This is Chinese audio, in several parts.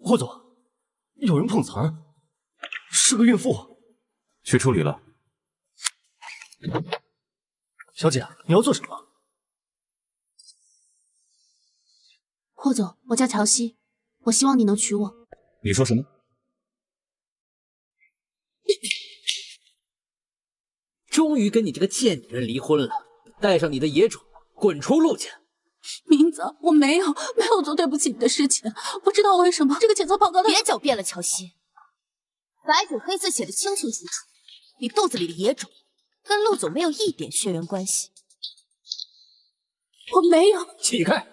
霍总，有人碰瓷儿，是个孕妇，去处理了。小姐，你要做什么？霍总，我叫乔西，我希望你能娶我。你说什么？终于跟你这个贱女人离婚了，带上你的野种，滚出陆家！明子，我没有做对不起你的事情，不知道为什么这个检测报告的……别狡辩了，乔西，白纸黑字写的清清楚楚，你肚子里的野种跟陆总没有一点血缘关系。我没有。起开！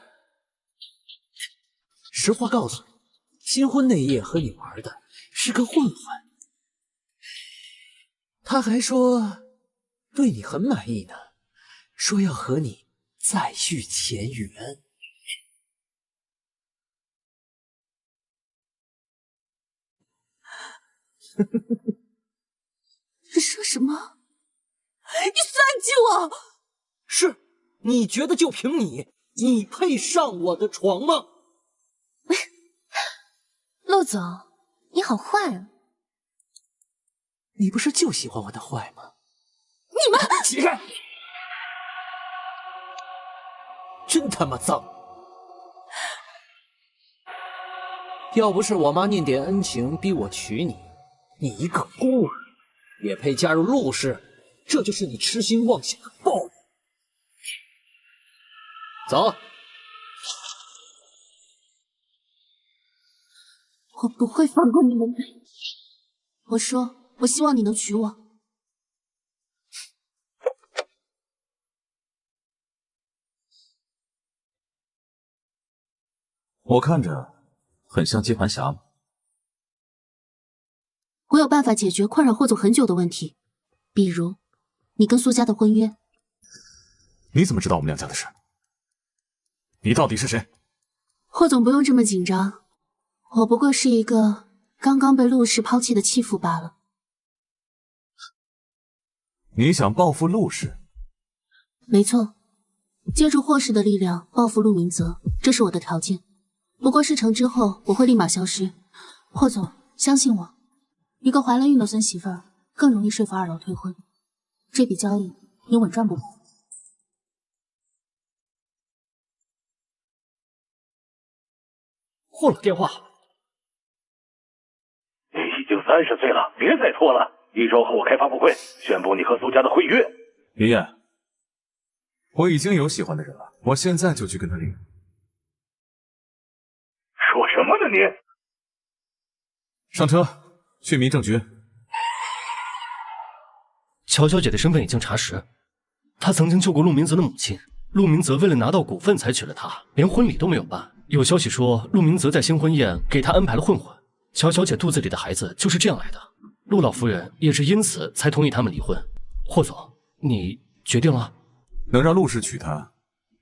实话告诉你，新婚那夜和你玩的是个混混，他还说对你很满意呢，说要和你再续前缘。你说什么？你算计我！是，你觉得就凭你配上我的床吗？陆总，你好坏啊！你不是就喜欢我的坏吗？你们起开！真他妈脏！要不是我妈念点恩情逼我娶你，你一个孤儿也配加入陆氏？这就是你痴心妄想的报应。走。我不会放过你们的。我说，我希望你能娶我。我看着很像接盘侠吗？我有办法解决困扰霍总很久的问题，比如你跟苏家的婚约。你怎么知道我们两家的事？你到底是谁？霍总不用这么紧张。我不过是一个刚刚被陆氏抛弃的弃妇罢了。你想报复陆氏？没错，借助霍氏的力量报复陆明泽，这是我的条件。不过事成之后，我会立马消失。霍总，相信我，一个怀了孕的孙媳妇儿更容易说服二楼退婚。这笔交易你稳赚不赔。霍老电话。你已经30岁了，别再拖了。1周后我开发布会，宣布你和苏家的婚约。爷爷，我已经有喜欢的人了，我现在就去跟他离。说什么呢你？上车，去民政局。乔小姐的身份已经查实，她曾经救过陆明泽的母亲。陆明泽为了拿到股份才娶了她，连婚礼都没有办。有消息说，陆明泽在新婚宴给她安排了混混。乔小姐肚子里的孩子就是这样来的。陆老夫人也是因此才同意他们离婚。霍总，你决定了？能让陆氏娶她，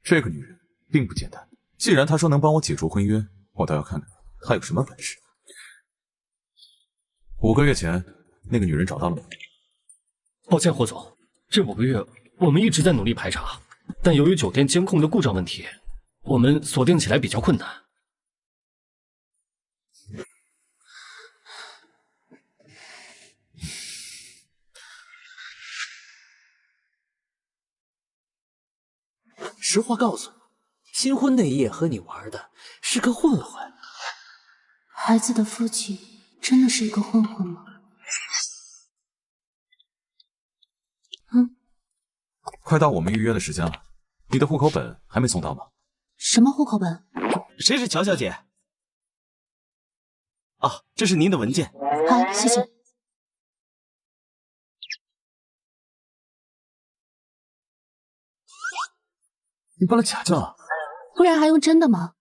这个女人并不简单。既然她说能帮我解除婚约，我倒要看看她有什么本事。5个月前，那个女人找到了我。抱歉，霍总，这5个月我们一直在努力排查，但由于酒店监控的故障问题，我们锁定起来比较困难。实话告诉你，新婚那夜和你玩的是个混混。孩子的父亲真的是一个混混吗？快到我们预约的时间了，你的户口本还没送到吗？什么户口本？谁是乔小姐？啊，这是您的文件。好，谢谢。你办了假证啊？不然还用真的吗？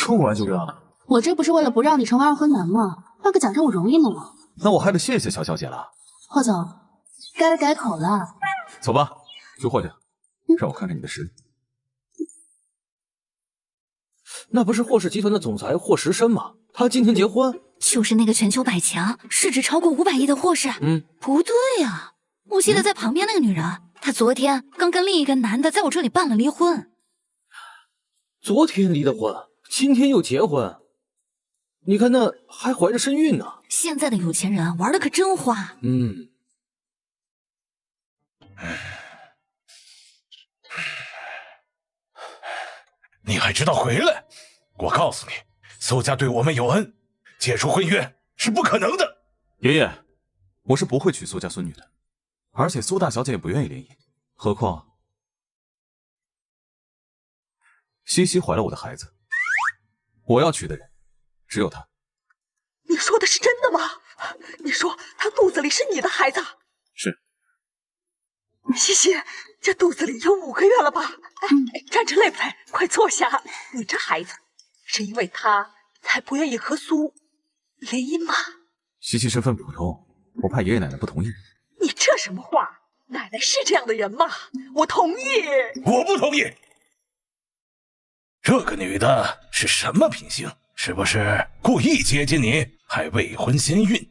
又玩就让？我这不是为了不让你成为二婚男吗？办个假证我容易吗？那我还得谢谢乔小姐了。霍总，该改口了。走吧，去霍家，让我看看你的实力。那不是霍氏集团的总裁霍时深吗？他今天结婚，就是那个全球百强，市值超过500亿的霍氏。嗯，不对啊，无锡的在旁边那个女人，她昨天刚跟另一个男的在我这里办了离婚。昨天离的婚，今天又结婚，你看那还怀着身孕呢。现在的有钱人玩的可真花。你还知道回来？我告诉你，苏家对我们有恩，解除婚约是不可能的。爷爷，我是不会娶苏家孙女的，而且苏大小姐也不愿意联姻。何况西西怀了我的孩子，我要娶的人只有她。你说的是真的吗？你说她肚子里是你的孩子？是。西西，这肚子里有5个月了吧？站着累不累？快坐下。你这孩子是因为他才不愿意和苏联姻吗？西西身份普通，我怕爷爷奶奶不同意。你这什么话？奶奶是这样的人吗？我同意。我不同意。这个女的是什么品行？是不是故意接近你，还未婚先孕？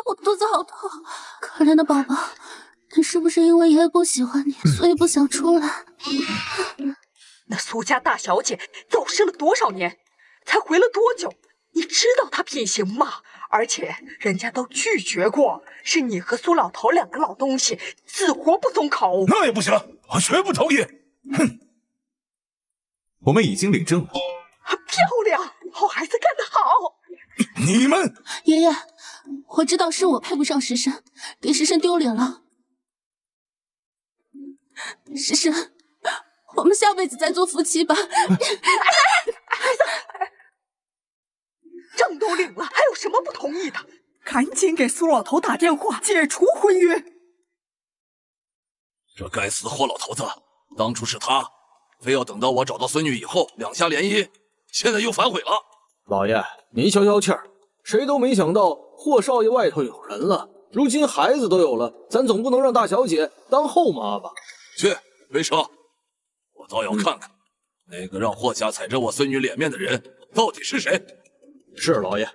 我肚子好痛，可怜的宝宝，你是不是因为爷爷不喜欢你，所以不想出来？那苏家大小姐走失了多少年，才回了多久？你知道她品行吗？而且人家都拒绝过，是你和苏老头2个老东西死活不松口。那也不行，我绝不同意。哼！我们已经领证了。漂亮，好孩子干得好。你们爷爷，我知道是我配不上石深，给石深丢脸了。石深，我们下辈子再做夫妻吧。孩子，证都领了，还有什么不同意的？赶紧给苏老头打电话解除婚约。这该死的货老头子，当初是他，非要等到我找到孙女以后两家联姻，现在又反悔了。老爷，您消消气儿，谁都没想到霍少爷外头有人了，如今孩子都有了，咱总不能让大小姐当后妈吧？去，魏生，我倒要看看那个让霍家踩着我孙女脸面的人到底是谁。是老爷。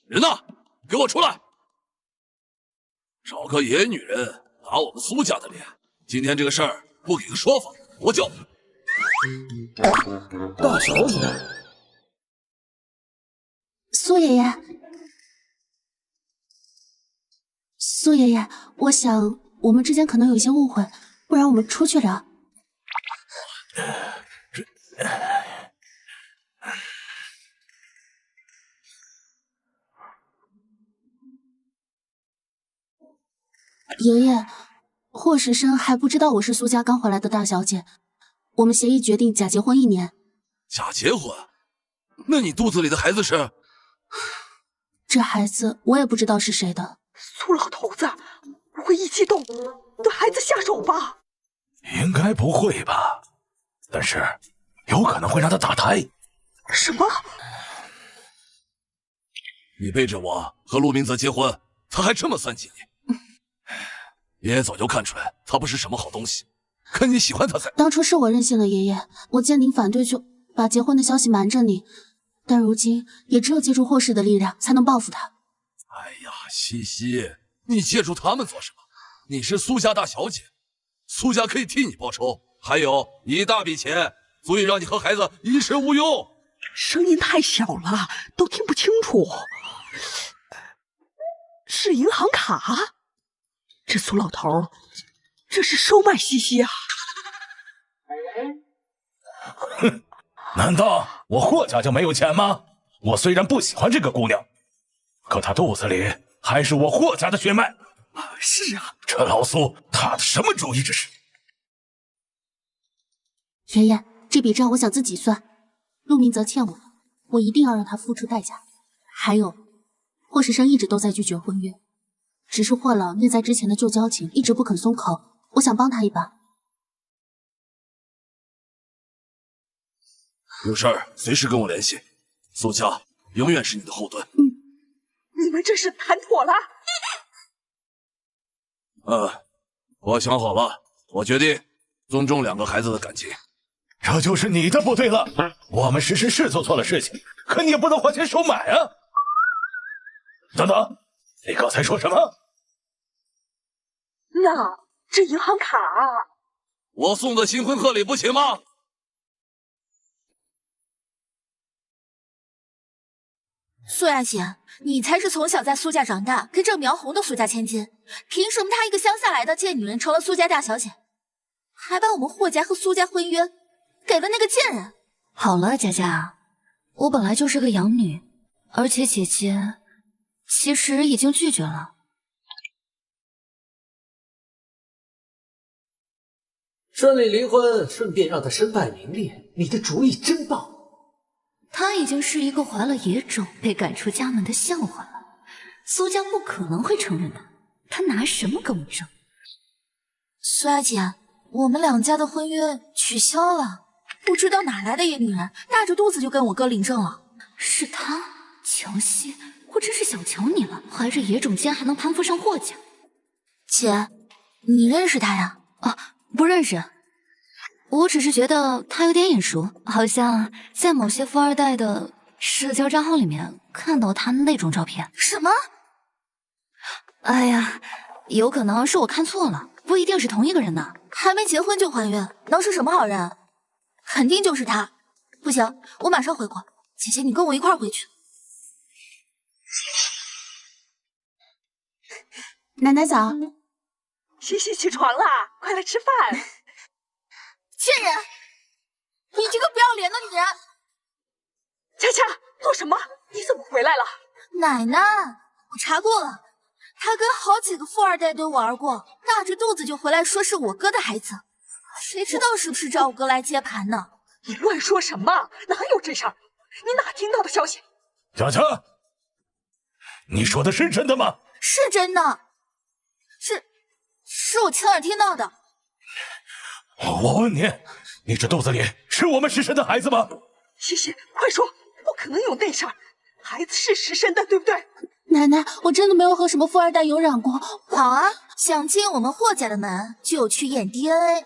人呢？给我出来！找个野女人打我们苏家的脸，今天这个事儿不给个说法，我就……大小姐，苏爷爷，苏爷爷，我想我们之间可能有一些误会，不然我们出去聊。爷爷，霍石深还不知道我是苏家刚回来的大小姐，我们协议决定假结婚1年。假结婚？那你肚子里的孩子是？这孩子我也不知道是谁的。苏老头子不会一激动对孩子下手吧？应该不会吧，但是有可能会让他打胎。什么？你背着我和陆明泽结婚，他还这么算计你？爷爷早就看出来他不是什么好东西，可你喜欢他才……当初是我任性了，爷爷，我见您反对就把结婚的消息瞒着你，但如今也只有借助霍氏的力量才能报复他。哎呀，西西，你借助他们做什么？你是苏家大小姐，苏家可以替你报仇，还有一大笔钱，足以让你和孩子衣食无忧。声音太小了，都听不清楚。是银行卡？这苏老头，这是收买西西啊！哼，难道我霍家就没有钱吗？我虽然不喜欢这个姑娘，可她肚子里还是我霍家的血脉。是啊，这老苏打的什么主意？这是。爷爷，这笔账我想自己算。陆明泽欠我的，我一定要让他付出代价。还有，霍石深一直都在拒绝婚约，只是霍老念在之前的旧交情，一直不肯松口。我想帮他一把。有事儿随时跟我联系，苏家永远是你的后盾。你们这是谈妥了？我想好了，我决定尊重2个孩子的感情。这就是你的不对了。我们诗诗是做错了事情，可你也不能花钱收买啊！等等，你刚才说什么？那这银行卡，我送个新婚贺礼不行吗？苏雅姐，你才是从小在苏家长大，根正苗红的苏家千金，凭什么她一个乡下来的贱女人成了苏家大小姐，还把我们霍家和苏家婚约给了那个贱人？好了，佳佳，我本来就是个养女，而且姐姐其实已经拒绝了。顺利离婚，顺便让她身败名裂，你的主意真棒。她已经是一个怀了野种被赶出家门的笑话了，苏家不可能会承认的，她拿什么跟我争？苏雅姐，我们两家的婚约取消了，不知道哪来的野女人，大着肚子就跟我哥领证了。是她，乔西，我真是小瞧你了，怀着野种竟然还能攀附上霍家。姐，你认识他呀？啊，不认识。我只是觉得他有点眼熟，好像在某些富二代的社交账号里面看到他那种照片。什么？哎呀，有可能是我看错了，不一定是同一个人呢。还没结婚就怀孕，能是什么好人？肯定就是他。不行，我马上回国。姐姐，你跟我一块儿回去。奶奶早。西西起床啦，快来吃饭。贱人！你这个不要脸的女人！佳佳，做什么？你怎么回来了？奶奶，我查过了，他跟好几个富二代都玩过，大着肚子就回来说是我哥的孩子，谁知道是不是找我哥来接盘呢？你乱说什么？哪有这事儿？你哪听到的消息？佳佳，你说的是真的吗？是真的，是我亲耳听到的。我问你，你这肚子里是我们师神的孩子吗？西西，快说，不可能有那事儿，孩子是师神的，对不对？奶奶，我真的没有和什么富二代有染过。好啊，想进我们霍家的门，就去验 DNA。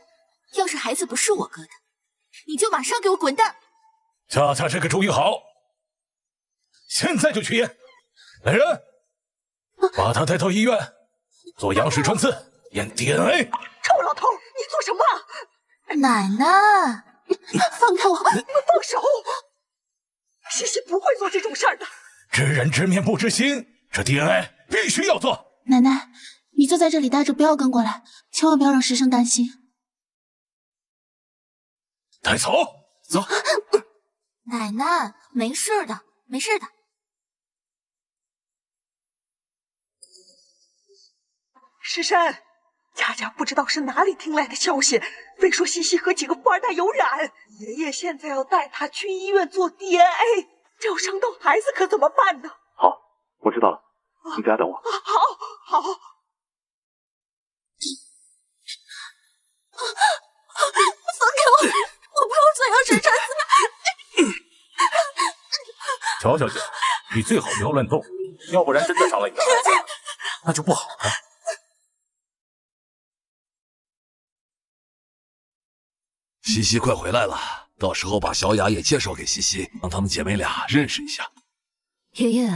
要是孩子不是我哥的，你就马上给我滚蛋！佳佳这个主意好，现在就去验。来人，把他带到医院做羊水穿刺验 DNA。臭老头，你做什么？奶奶，放开我！你们放手！西西不会做这种事儿的。知人知面不知心，这 DNA 必须要做。奶奶，你就在这里待着，不要跟过来，千万不要让师生担心。带走，走。奶奶，没事的，没事的。师神。佳佳不知道是哪里听来的消息，非说西西和几个富二代有染。爷爷现在要带他去医院做 DNA， 这要伤到孩子可怎么办呢？好，我知道了，你在家等我。好。放开我！我不要做羊水穿刺。乔小姐，你最好不要乱动，要不然真的伤了你的孩子，那就不好了。西西快回来了，到时候把小雅也介绍给西西，让她们姐妹俩认识一下。爷爷，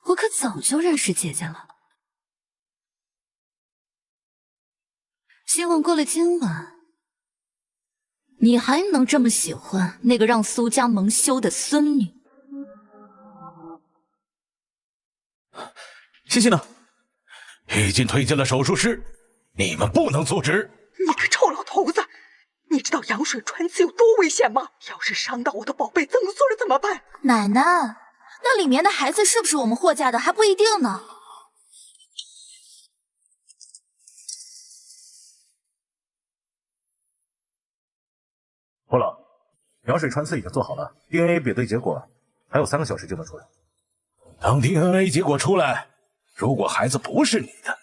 我可早就认识姐姐了。希望过了今晚，你还能这么喜欢那个让苏家蒙羞的孙女。西西呢？已经推进了手术室，你们不能阻止。你个臭老头子！你知道羊水穿刺有多危险吗？要是伤到我的宝贝曾孙儿怎么办？奶奶，那里面的孩子是不是我们霍家的还不一定呢。霍老，羊水穿刺已经做好了 ，DNA 比对结果还有3个小时就能出来。等 DNA 结果出来，如果孩子不是你的，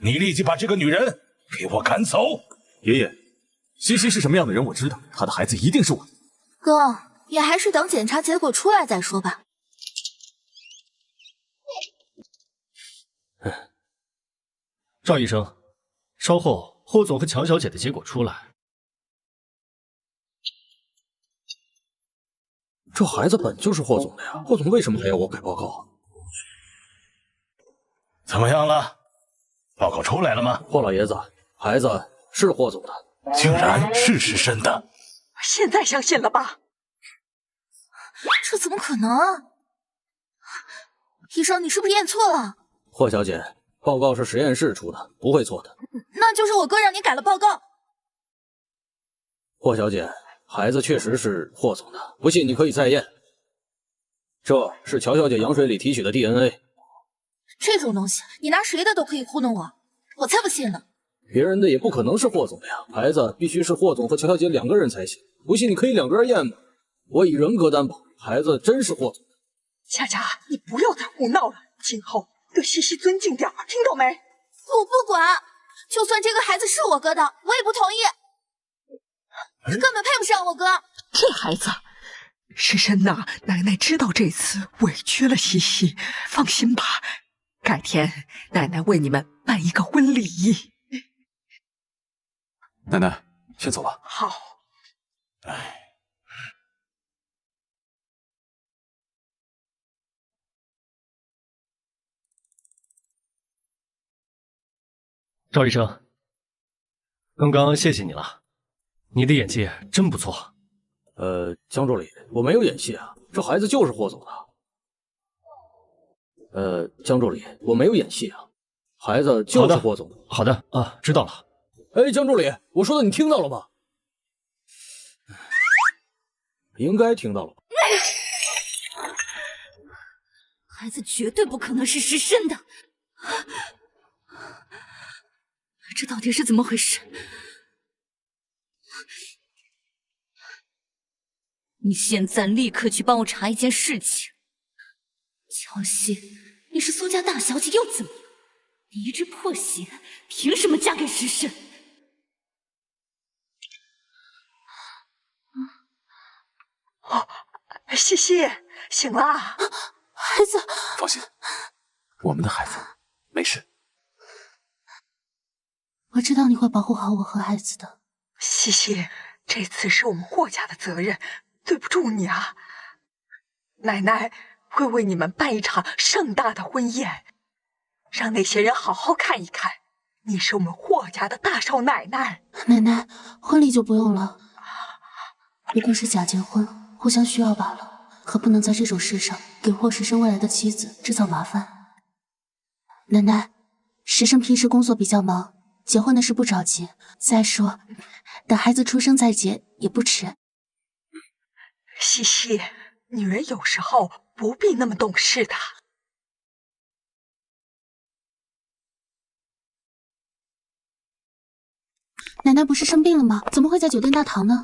你立即把这个女人给我赶走。爷爷，西西是什么样的人我知道，她的孩子一定是我的。哥，也还是等检查结果出来再说吧。赵医生，稍后霍总和乔小姐的结果出来，这孩子本就是霍总的呀，霍总为什么还要我改报告？怎么样了？报告出来了吗？霍老爷子，孩子是霍总的，竟然是失身的。现在相信了吧？这怎么可能啊？医生，你是不是验错了？霍小姐，报告是实验室出的，不会错的。那就是我哥让你改了报告。霍小姐，孩子确实是霍总的，不信你可以再验。这是乔小姐羊水里提取的 DNA。这种东西，你拿谁的都可以糊弄我，我才不信呢。别人的也不可能是霍总的呀，孩子必须是霍总和乔小姐2个人才行。不信你可以2个人验嘛。我以人格担保，孩子真是霍总的。佳佳，你不要再胡闹了，今后对西西尊敬点，听懂没？我不管，就算这个孩子是我哥的，我也不同意。根本配不上我哥。这孩子，师申呐，奶奶知道这次委屈了西西，放心吧，改天奶奶为你们办一个婚礼。奶奶，先走了。好。哎。赵医生，刚刚谢谢你了，你的演技真不错。江助理，我没有演戏啊，这孩子就是霍总的。江助理，我没有演戏啊，孩子就是霍总的。好的啊，知道了。哎，江助理，我说的你听到了吗？应该听到了吧？孩子绝对不可能是失身的。这到底是怎么回事？你现在立刻去帮我查一件事情。乔西，你是苏家大小姐又怎么样？你一只破鞋，凭什么嫁给石申？西西，醒了。孩子，放心，我们的孩子没事。我知道你会保护好我和孩子的。西西，这次是我们霍家的责任，对不住你啊。奶奶会为你们办一场盛大的婚宴，让那些人好好看一看，你是我们霍家的大少奶奶。奶奶，婚礼就不用了，不过是假结婚，互相需要罢了，可不能在这种事上给霍石生未来的妻子制造麻烦。奶奶，石生平时工作比较忙，结婚的事不着急，再说等孩子出生再结也不迟。西西，女人有时候不必那么懂事的。奶奶不是生病了吗？怎么会在酒店大堂呢？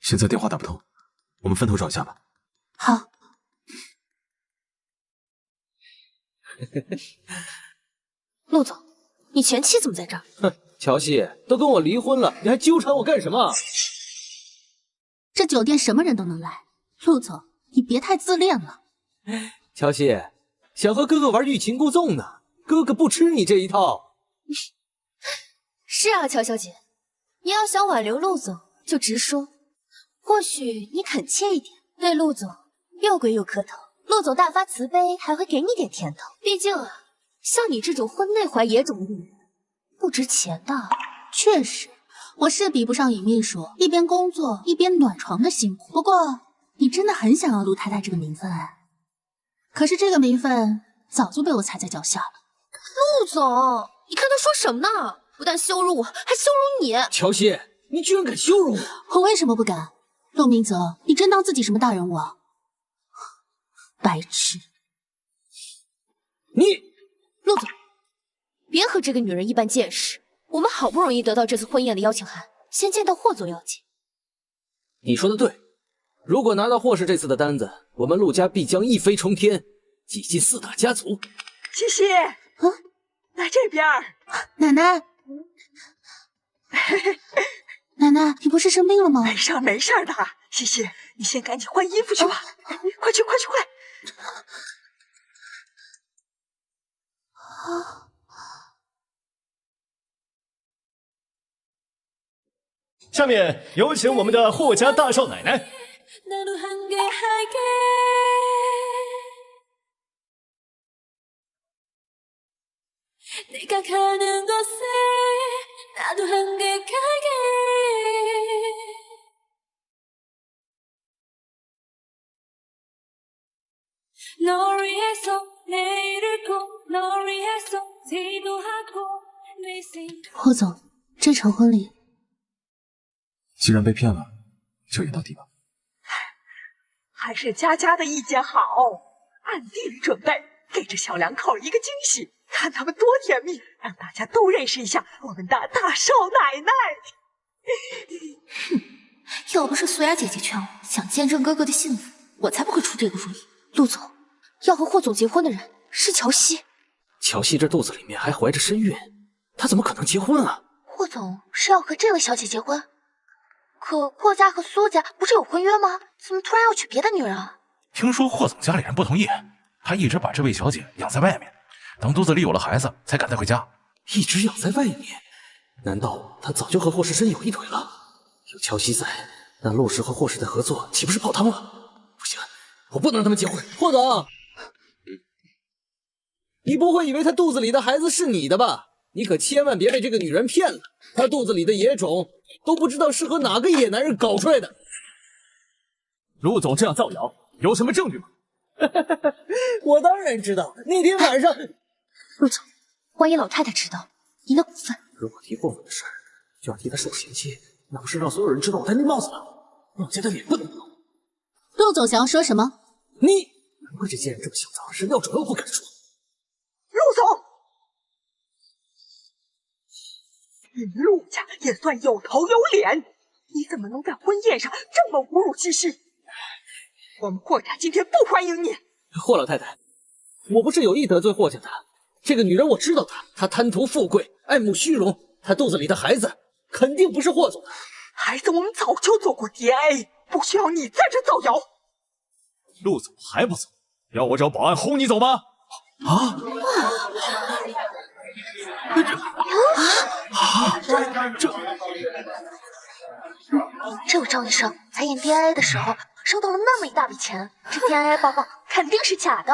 现在电话打不通，我们分头找一下吧。好。陆总，你前妻怎么在这儿？哼，乔西都跟我离婚了，你还纠缠我干什么？这酒店什么人都能来，陆总，你别太自恋了。乔西，想和哥哥玩欲擒故纵呢，哥哥不吃你这一套。是啊，乔小姐，你要想挽留陆总，就直说。或许你恳切一点，对陆总又跪又磕头，陆总大发慈悲，还会给你点甜头。毕竟啊，像你这种婚内怀野种的女人，不值钱的。确实，我是比不上尹秘书一边工作一边暖床的辛苦。不过，你真的很想要陆太太这个名分哎。可是这个名分早就被我踩在脚下了。陆总，你看他说什么呢？不但羞辱我，还羞辱你。乔西，你居然敢羞辱我！我为什么不敢？陆明泽，你真当自己什么大人物啊？白痴！你，陆总，别和这个女人一般见识。我们好不容易得到这次婚宴的邀请函，先见到霍总要紧。你说的对，如果拿到霍氏这次的单子，我们陆家必将一飞冲天，挤进4大家族。西西，来这边。奶奶，奶奶，你不是生病了吗？没事没事的，西西，你先赶紧换衣服去吧，快去快去快！下面有请我们的霍家大少奶奶霍总，这场婚礼既然被骗了，就演到底吧。还是佳佳的意见好，暗地里准备，给这小两口一个惊喜，看他们多甜蜜，让大家都认识一下我们的大少奶奶。哼，要不是苏雅姐姐劝我，想见证哥哥的幸福，我才不会出这个主意。陆总，要和霍总结婚的人是乔西。乔西这肚子里面还怀着身孕，她怎么可能结婚啊？霍总是要和这位小姐结婚？可霍家和苏家不是有婚约吗？怎么突然要娶别的女人啊？听说霍总家里人不同意，他一直把这位小姐养在外面，等肚子里有了孩子才敢带回家。一直养在外面？难道他早就和霍氏深有一腿了？有乔西在，那陆氏和霍氏的合作岂不是泡汤了？不行，我不能让他们结婚。霍总，你不会以为她肚子里的孩子是你的吧？你可千万别被这个女人骗了，她肚子里的野种都不知道是和哪个野男人搞出来的。陆总这样造谣，有什么证据吗？我当然知道，那天晚上，陆总，万一老太太知道您的股份，如果提霍总的事，就要替他受嫌弃，那不是让所有人知道我戴绿帽子吗？陆家的脸不能丢。陆总想要说什么？你难怪这贱人这么嚣张，人要转都不敢说。陆总，你们陆家也算有头有脸，你怎么能在婚宴上这么侮辱姬息？我们霍家今天不欢迎你。霍老太太，我不是有意得罪霍家的。这个女人我知道她贪图富贵，爱慕虚荣，她肚子里的孩子肯定不是霍总的。孩子我们早就做过 DNA， 不需要你在这造谣。陆总还不走，要我找保安轰你走吗？啊！这位赵医生在验 DNA 的时候收到了那么一大笔钱，这 DNA 报告肯定是假的。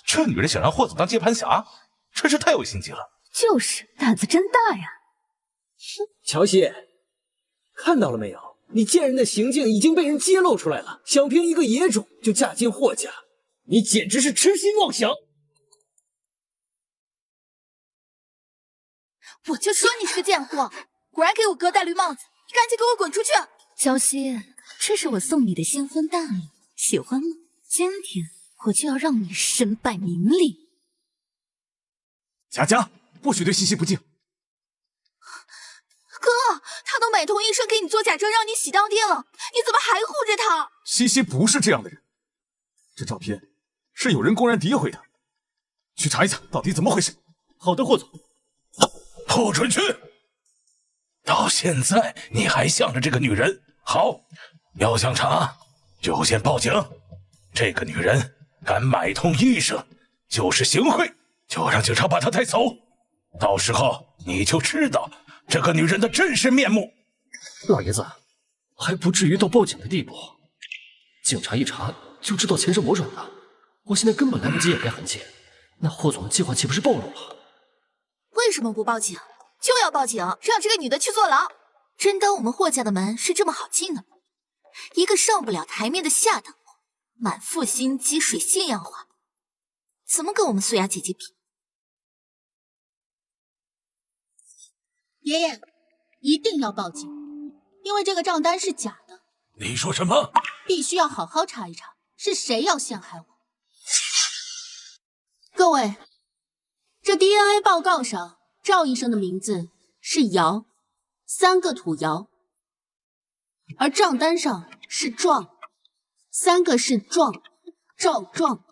这女人想让霍总当接盘侠，真是太有心机了。就是胆子真大呀！乔西，看到了没有？你贱人的行径已经被人揭露出来了，想凭一个野种就嫁进霍家，你简直是痴心妄想！我就说你是个贱货，果然给我哥戴绿帽子，你赶紧给我滚出去！乔西，这是我送你的新婚大礼，喜欢吗？今天我就要让你身败名裂。佳佳，不许对西西不敬。哥，他都买通医生给你做假证，让你喜当爹了，你怎么还护着他？西西不是这样的人，这照片是有人公然诋毁的，去查一下到底怎么回事。好的，霍总。不准去！到现在你还向着这个女人。好，要想查就先报警。这个女人敢买通医生，就是行贿，就让警察把她带走。到时候你就知道这个女人的真实面目。老爷子，还不至于到报警的地步。警察一查就知道钱是我转的，我现在根本来不及掩盖痕迹，那霍总的计划岂不是暴露了？为什么不报警？就要报警，让这个女的去坐牢！真当我们霍家的门是这么好进的吗？一个上不了台面的下等货，满腹心机，水性杨花，怎么跟我们苏雅姐姐比？爷爷，一定要报警，因为这个账单是假的。你说什么？必须要好好查一查，是谁要陷害我。各位，这 DNA 报告上赵医生的名字是姚，3个土姚，而账单上是壮，3个是壮，赵壮。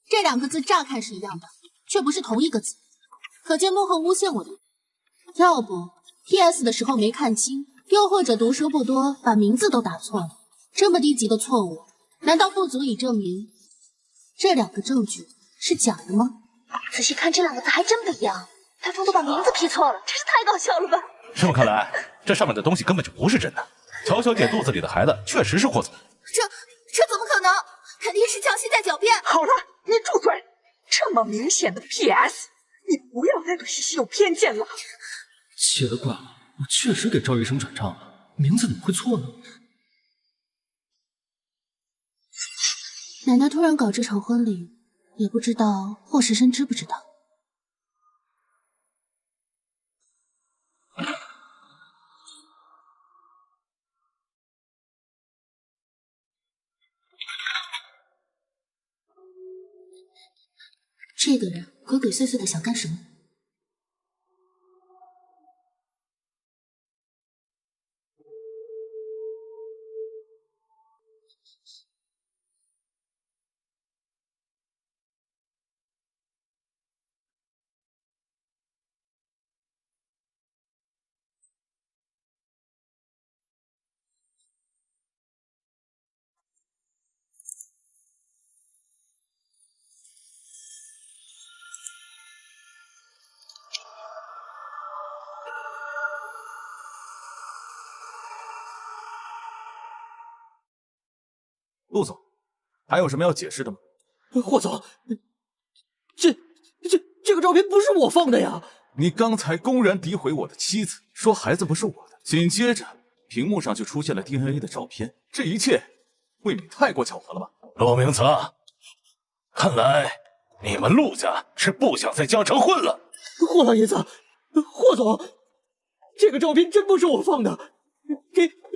这2个字乍看是一样的，却不是同一个字，可见幕后诬陷我的人，要不 PS 的时候没看清，又或者读书不多，把名字都打错了。这么低级的错误，难道不足以证明这2个证据是假的吗？仔细看这2个字还真不一样，对方都把名字批错了，真是太搞笑了吧！这么看来，这上面的东西根本就不是真的。乔小姐肚子里的孩子确实是霍总，这怎么可能？肯定是江西在狡辩。好了，你住嘴！这么明显的 PS， 你不要再对西西有偏见了。奇了怪了，我确实给赵医生转账了，名字怎么会错呢？奶奶突然搞这场婚礼，也不知道霍时申知不知道。这个人鬼鬼祟祟的想干什么？陆总，还有什么要解释的吗？霍总，这个照片不是我放的呀！你刚才公然诋毁我的妻子，说孩子不是我的，紧接着屏幕上就出现了 DNA 的照片，这一切未免太过巧合了吧？陆明泽，看来你们陆家是不想在江城混了。霍老爷子，霍总，这个照片真不是我放的，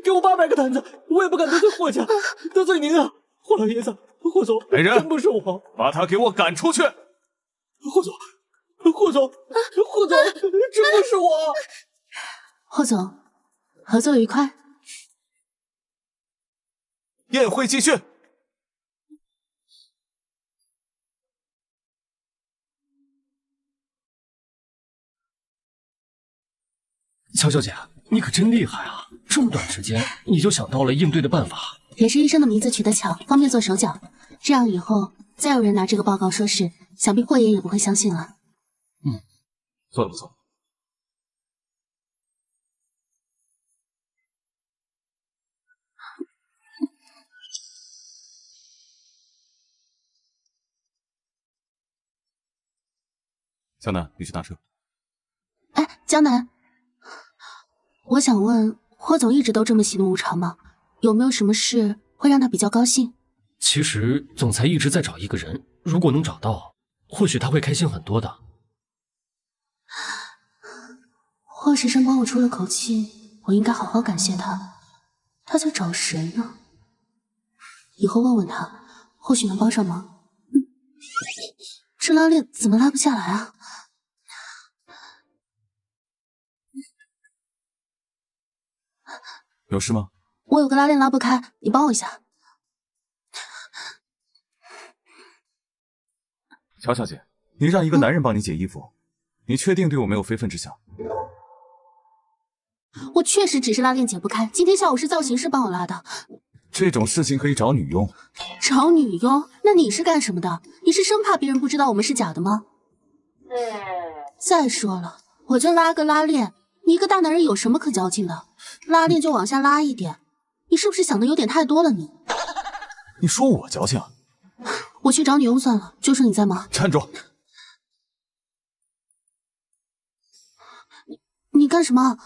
给我800个坛子，我也不敢得罪霍家，得罪您啊，霍老爷子，霍总，来人，真不是我，把他给我赶出去！霍总，真不是我。霍总，合作愉快。宴会继续。乔小姐，你可真厉害啊！这么短时间你就想到了应对的办法。也是医生的名字取得巧，方便做手脚。这样以后再有人拿这个报告说事，想必霍爷也不会相信了。做得不错。江南，你去拿车。哎，江南，我想问，霍总一直都这么喜怒无常吗？有没有什么事会让他比较高兴？其实总裁一直在找一个人，如果能找到，或许他会开心很多的。霍时申帮我出了口气，我应该好好感谢他。他在找谁呢？以后问问他，或许能帮上忙。这拉链怎么拉不下来啊？有事吗？我有个拉链拉不开，你帮我一下。乔小姐，你让一个男人帮你解衣服，你确定对我没有非分之想？我确实只是拉链解不开，今天下午是造型师帮我拉的。这种事情可以找女佣。找女佣？那你是干什么的？你是生怕别人不知道我们是假的吗？再说了，我就拉个拉链，你一个大男人有什么可较劲的？拉链就往下拉一点，你是不是想的有点太多了你？你说我矫情？我去找女佣算了，就剩你在忙。站住！你干什么？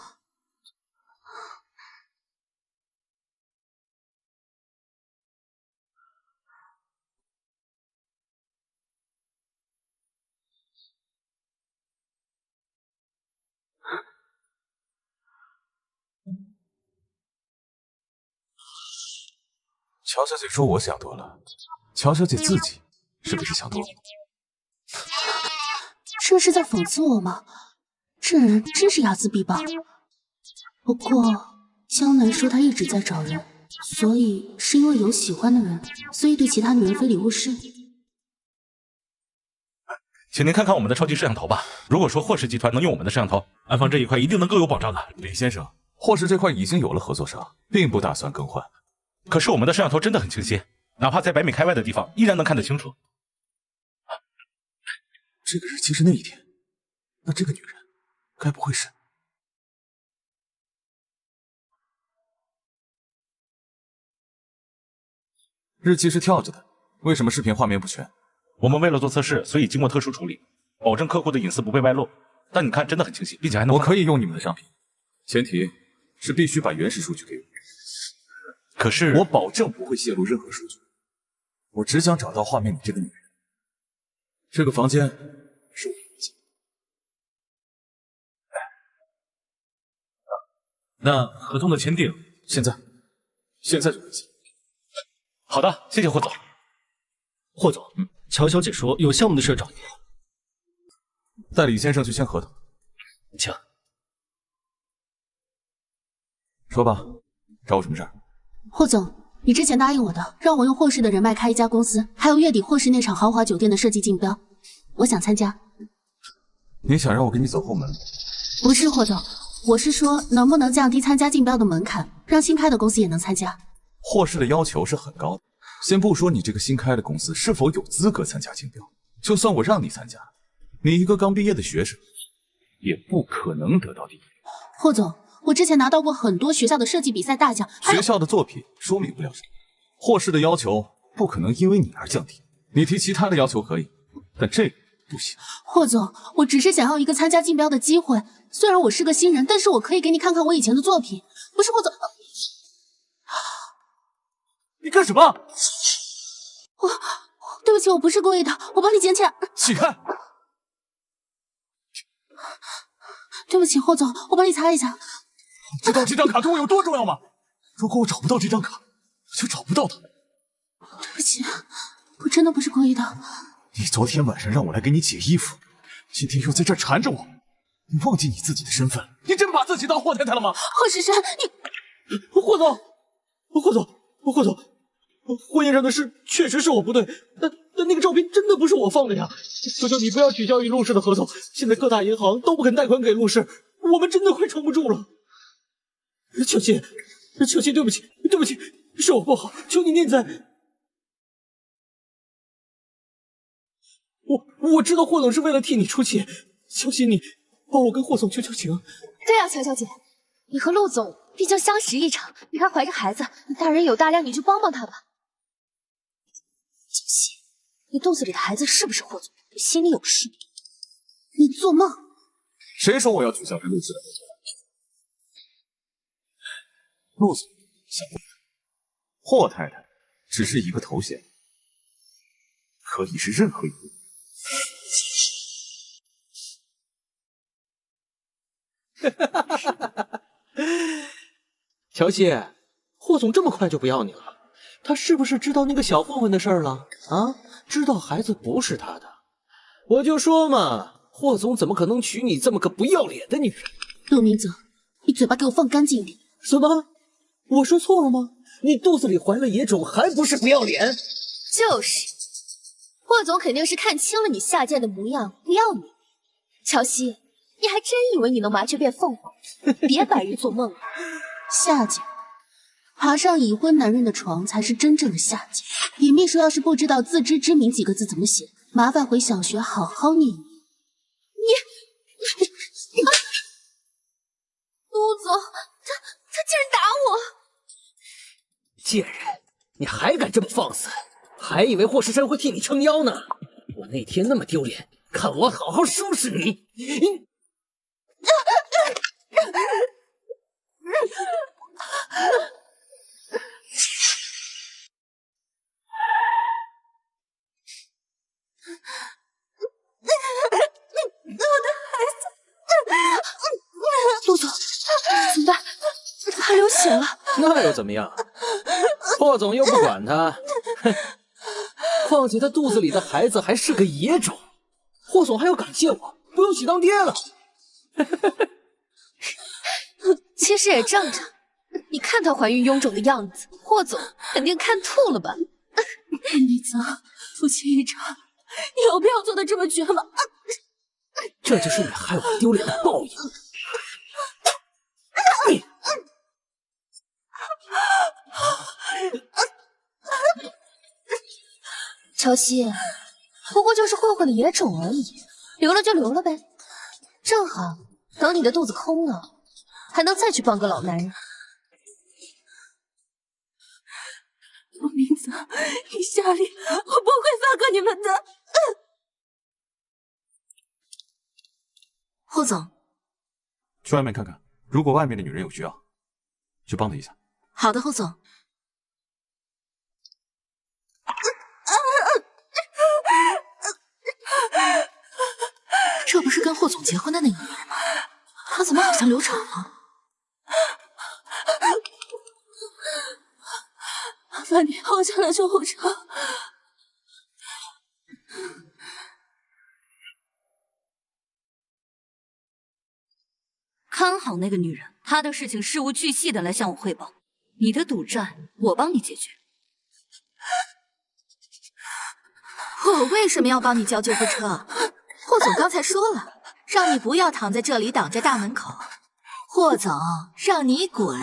乔小姐说我想多了，乔小姐自己是不是想多了？这是在讽刺我吗？这人真是睚眦必报。不过江南说他一直在找人，所以是因为有喜欢的人，所以对其他女人非礼勿视。请您看看我们的超级摄像头吧。如果说霍氏集团能用我们的摄像头，安防这一块一定能更有保障的。李先生，霍氏这块已经有了合作商，并不打算更换。可是我们的摄像头真的很清晰，哪怕在100米开外的地方，依然能看得清楚。这个日期是那一天，那这个女人该不会是……日期是跳着的，为什么视频画面不全？我们为了做测试，所以经过特殊处理，保证客户的隐私不被外露。但你看，真的很清晰，并且还能……我可以用你们的商品，前提是必须把原始数据给我。可是我保证不会泄露任何数据。我只想找到画面里这个女人。这个房间是我的家。那合同的签订，现在就可以签。好的，谢谢霍总。霍总，乔小姐说有项目的事找您。带李先生去签合同。请。说吧，找我什么事儿？霍总，你之前答应我的，让我用霍氏的人脉开一家公司，还有月底霍氏那场豪华酒店的设计竞标，我想参加。你想让我给你走后门？不是，霍总，我是说能不能降低参加竞标的门槛，让新开的公司也能参加。霍氏的要求是很高的，先不说你这个新开的公司是否有资格参加竞标，就算我让你参加，你一个刚毕业的学生，也不可能得到第一。霍总，我之前拿到过很多学校的设计比赛大奖，学校的作品说明不了什么。霍氏的要求不可能因为你而降低，你提其他的要求可以，但这个不行。霍总，我只是想要一个参加竞标的机会，虽然我是个新人，但是我可以给你看看我以前的作品。不是霍总，你干什么？对不起，我不是故意的，我帮你捡起来。起开！对不起，霍总，我帮你擦一下。你知道这张卡对我有多重要吗？如果我找不到这张卡，我就找不到它。对不起，我真的不是故意的。你昨天晚上让我来给你解衣服，今天又在这儿缠着我，你忘记你自己的身份？你真把自己当霍太太了吗？霍石山，你霍总，婚宴上的事确实是我不对，但那个照片真的不是我放的呀！求求你不要取消与陆氏的合同，现在各大银行都不肯贷款给陆氏，我们真的快撑不住了。乔欣，对不起，是我不好，求你念在。我知道霍总是为了替你出气，乔欣，你帮我跟霍总求求情。对啊，乔小姐，你和陆总毕竟相识一场，你还怀着孩子，大人有大量，你就帮帮他吧。乔欣，你肚子里的孩子是不是霍总？你心里有数。你做梦！谁说我要取消跟陆氏的合作？陆总想不明白，霍太太只是一个头衔，可以是任何一个人。乔西，霍总这么快就不要你了，他是不是知道那个小混混的事儿了？啊，知道孩子不是他的，我就说嘛，霍总怎么可能娶你这么个不要脸的女人？陆明泽，你嘴巴给我放干净一点！什么？我说错了吗？你肚子里怀了野种，还不是不要脸？就是，霍总肯定是看清了你下贱的模样，不要你。乔西，你还真以为你能麻雀变凤凰？别白日做梦了。下贱，爬上已婚男人的床才是真正的下贱。尹秘书要是不知道自知之明几个字怎么写，麻烦回小学好好念一念。陆总，他竟然打我！贱人，你还敢这么放肆？还以为霍世山会替你撑腰呢。我那天那么丢脸，看我好好收拾你！陆总，怎么办？他流血了。那又怎么样？霍总又不管他，哼！况且他肚子里的孩子还是个野种，霍总还要感谢我，不用喜当爹了。其实也正常，你看她怀孕臃肿的样子，霍总肯定看吐了吧？李泽，夫妻一场，你有必要做的这么绝吗？这就是你害我丢脸的报应。乔西，不过就是混混的野种而已，留了就留了呗。正好等你的肚子空了，还能再去帮个老男人。陆明泽，你下令，我不会放过你们的。霍总，去外面看看，如果外面的女人有需要，去帮她一下。好的，霍总。这不是跟霍总结婚的那个女人吗？她怎么好像流产了？麻烦你帮我叫辆救护车。看好那个女人，她的事情事无巨细的来向我汇报，你的赌债我帮你解决。我为什么要帮你叫救护车？霍总刚才说了，让你不要躺在这里挡着大门口。霍总，让你滚！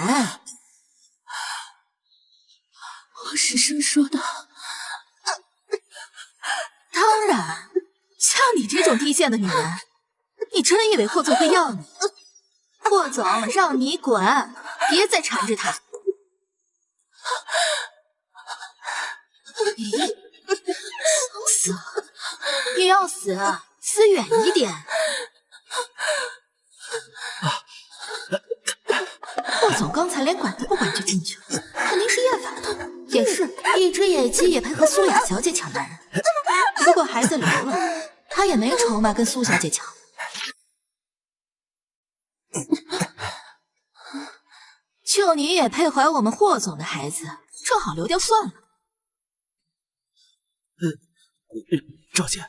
我是生说的。当然，像你这种低贱的女人，你真以为霍总会要你？霍总，让你滚！别再缠着他。死也要死，死远一点。霍总刚才连管都不管就进去了，肯定是厌烦了。也是，一只野鸡也配和苏雅小姐抢男人。如果孩子留了，他也没筹码跟苏小姐抢。就你也配怀我们霍总的孩子，正好留掉算了。赵姐，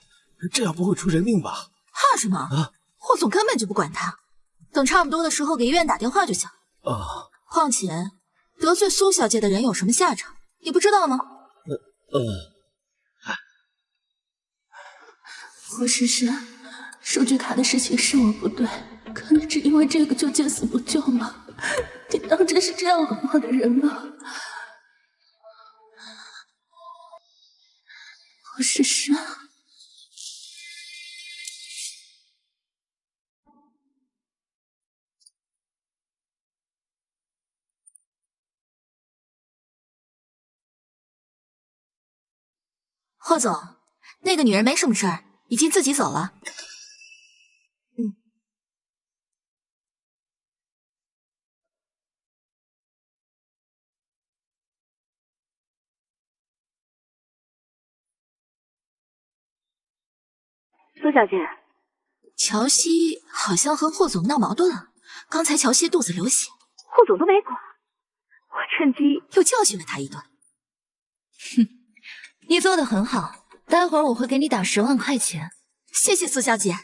这样不会出人命吧？怕什么？霍总根本就不管他，等差不多的时候给医院打电话就行。况且得罪苏小姐的人有什么下场，你不知道吗？霍诗诗，数据卡的事情是我不对，可你只因为这个就见死不救吗？你当真是这样冷漠的人吗？霍诗诗，霍总，那个女人没什么事儿，已经自己走了。苏小姐，乔西好像和霍总闹矛盾了。刚才乔西肚子流血，霍总都没管，我趁机又教训了他一顿。哼，你做的很好，待会儿我会给你打10万块钱。谢谢苏小姐。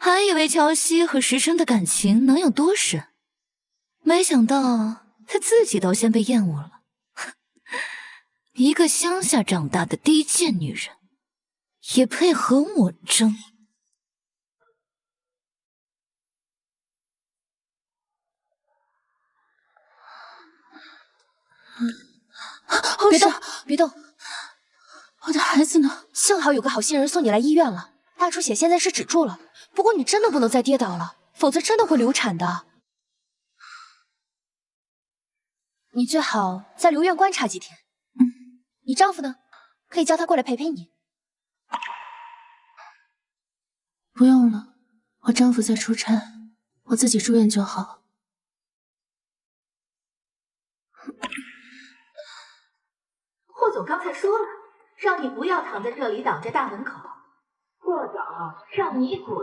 还以为乔西和石琛的感情能有多深，没想到他自己都先被厌恶了。一个乡下长大的低贱女人，也配和我争？别动，别动！我的孩子呢？幸好有个好心人送你来医院了，大出血现在是止住了。不过你真的不能再跌倒了，否则真的会流产的。你最好再留院观察几天。你丈夫呢？可以叫他过来陪陪你。不用了，我丈夫在出差，我自己住院就好。霍总刚才说了，让你不要躺在这里挡着大门口。霍总，让你滚！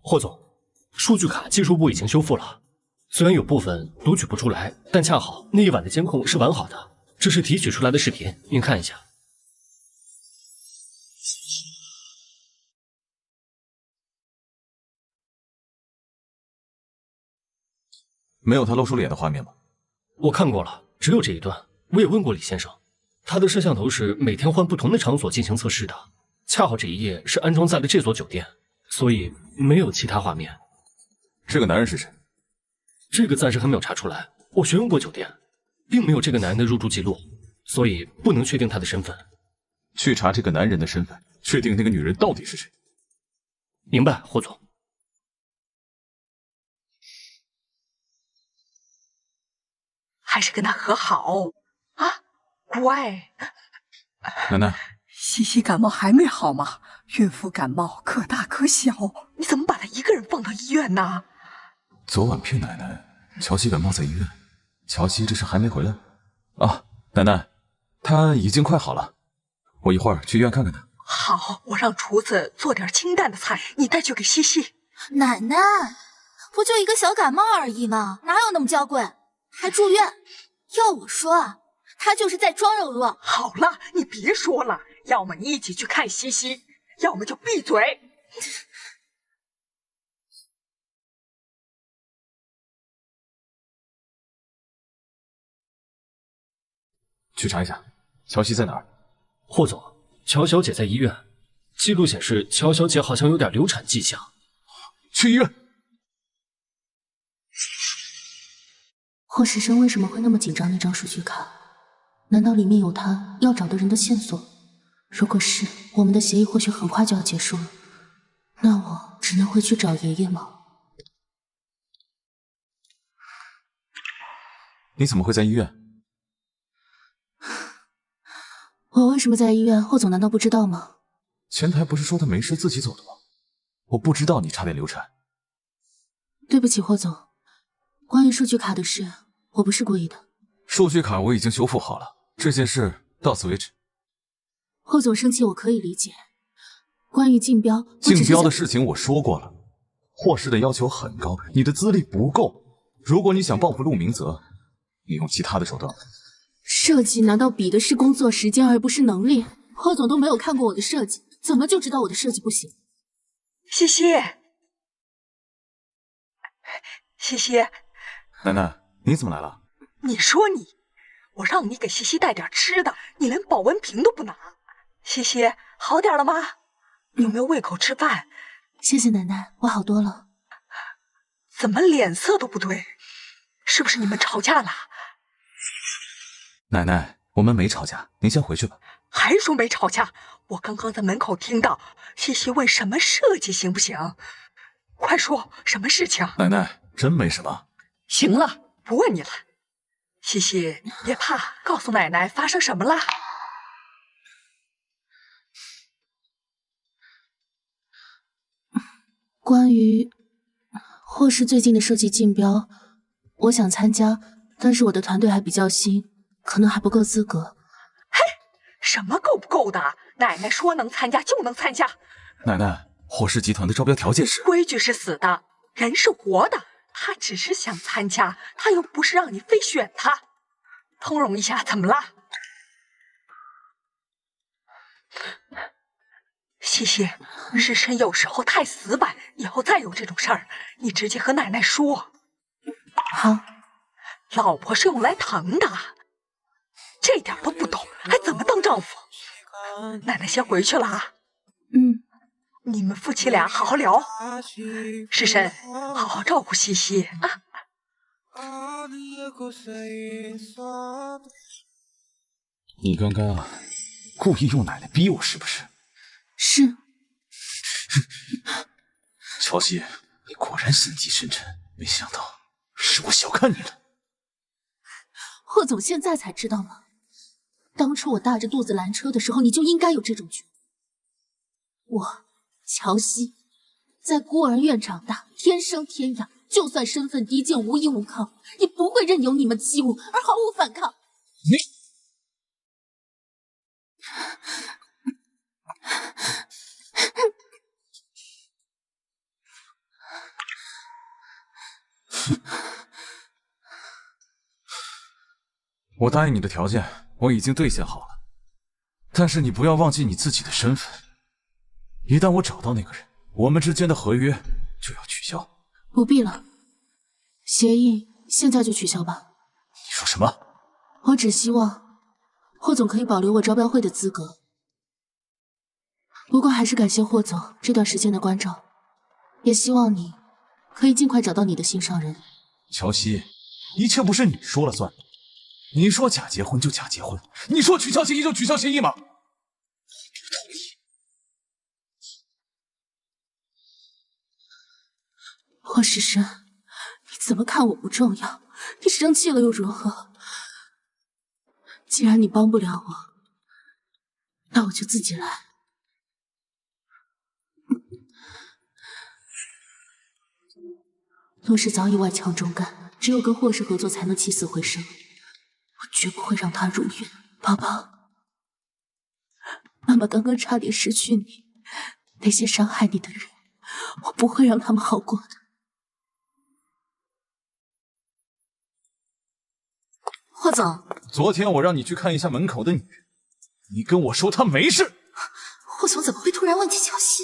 霍总，数据卡技术部已经修复了，虽然有部分读取不出来，但恰好那一晚的监控是完好的。这是提取出来的视频，您看一下。没有他露出脸的画面吗？我看过了，只有这一段。我也问过李先生，他的摄像头是每天换不同的场所进行测试的，恰好这一夜是安装在了这所酒店，所以没有其他画面。这个男人是谁？这个暂时还没有查出来。我询问过酒店，并没有这个男人的入住记录，所以不能确定他的身份。去查这个男人的身份，确定那个女人到底是谁。明白，霍总。还是跟他和好啊？乖。奶奶，西西感冒还没好吗？孕妇感冒可大可小，你怎么把她一个人放到医院呢？昨晚骗奶奶，乔西感冒在医院。乔西这是还没回来啊？奶奶，她已经快好了，我一会儿去医院看看她。好，我让厨子做点清淡的菜，你带去给西西。奶奶，不就一个小感冒而已吗？哪有那么娇贵？还住院？要我说啊，她就是在装柔弱。好了，你别说了，要么你一起去看西西，要么就闭嘴。去查一下，乔西在哪儿？霍总，乔小姐在医院，记录显示乔小姐好像有点流产迹象。去医院。霍时生为什么会那么紧张那张数据卡？难道里面有他要找的人的线索？如果是，我们的协议或许很快就要结束了。那我只能回去找爷爷吗？你怎么会在医院？我为什么在医院？霍总难道不知道吗？前台不是说他没事自己走的吗？我不知道你差点流产。对不起，霍总，关于数据卡的事，我不是故意的。数据卡我已经修复好了，这件事到此为止。霍总生气我可以理解。关于竞标，竞标的事情我说过了，霍氏的要求很高，你的资历不够。如果你想报复陆明泽，你用其他的手段。设计难道比的是工作时间而不是能力？霍总都没有看过我的设计，怎么就知道我的设计不行？西西，西西，奶奶，你怎么来了？你说你，我让你给西西带点吃的，你连保温瓶都不拿。西西，好点了吗？有没有胃口吃饭？谢谢奶奶，我好多了。怎么脸色都不对？是不是你们吵架了？奶奶，我们没吵架，您先回去吧。还说没吵架？我刚刚在门口听到西西问什么设计行不行？快说，什么事情？奶奶，真没什么。行了，不问你了。西西，别怕，告诉奶奶发生什么了。关于霍氏最近的设计竞标，我想参加，但是我的团队还比较新，可能还不够资格。嘿，什么够不够的？奶奶说能参加就能参加。奶奶，霍氏集团的招标条件是：规矩是死的，人是活的。他只是想参加，他又不是让你非选他。通融一下，怎么啦？西西，日升有时候太死板，以后再有这种事儿，你直接和奶奶说。好，老婆是用来疼的，这点都不懂，还怎么当丈夫？奶奶先回去了啊。你们夫妻俩好好聊。世申，好好照顾西西啊。你刚刚故意用奶奶逼我是不是？是。乔西，你果然心机深沉，没想到是我小看你了。霍总现在才知道吗？当初我大着肚子拦车的时候，你就应该有这种觉悟。我乔西在孤儿院长大，天生天养，就算身份低贱无依无靠，也不会任由你们欺侮而毫无反抗。你我答应你的条件，我已经兑现好了。但是你不要忘记你自己的身份。一旦我找到那个人，我们之间的合约就要取消。不必了，协议现在就取消吧。你说什么？我只希望霍总可以保留我招标会的资格。不过还是感谢霍总这段时间的关照，也希望你可以尽快找到你的心上人。乔西，一切不是你说了算。你说假结婚就假结婚，你说取消协议就取消协议吗？霍世生，你怎么看我不重要？你生气了又如何？既然你帮不了我，那我就自己来。陆氏早已外强中干，只有跟霍氏合作才能起死回生。我绝不会让他如愿。宝宝，妈妈刚刚差点失去你，那些伤害你的人，我不会让他们好过的。霍总，昨天我让你去看一下门口的女人，你跟我说她没事。霍总怎么会突然问起乔西？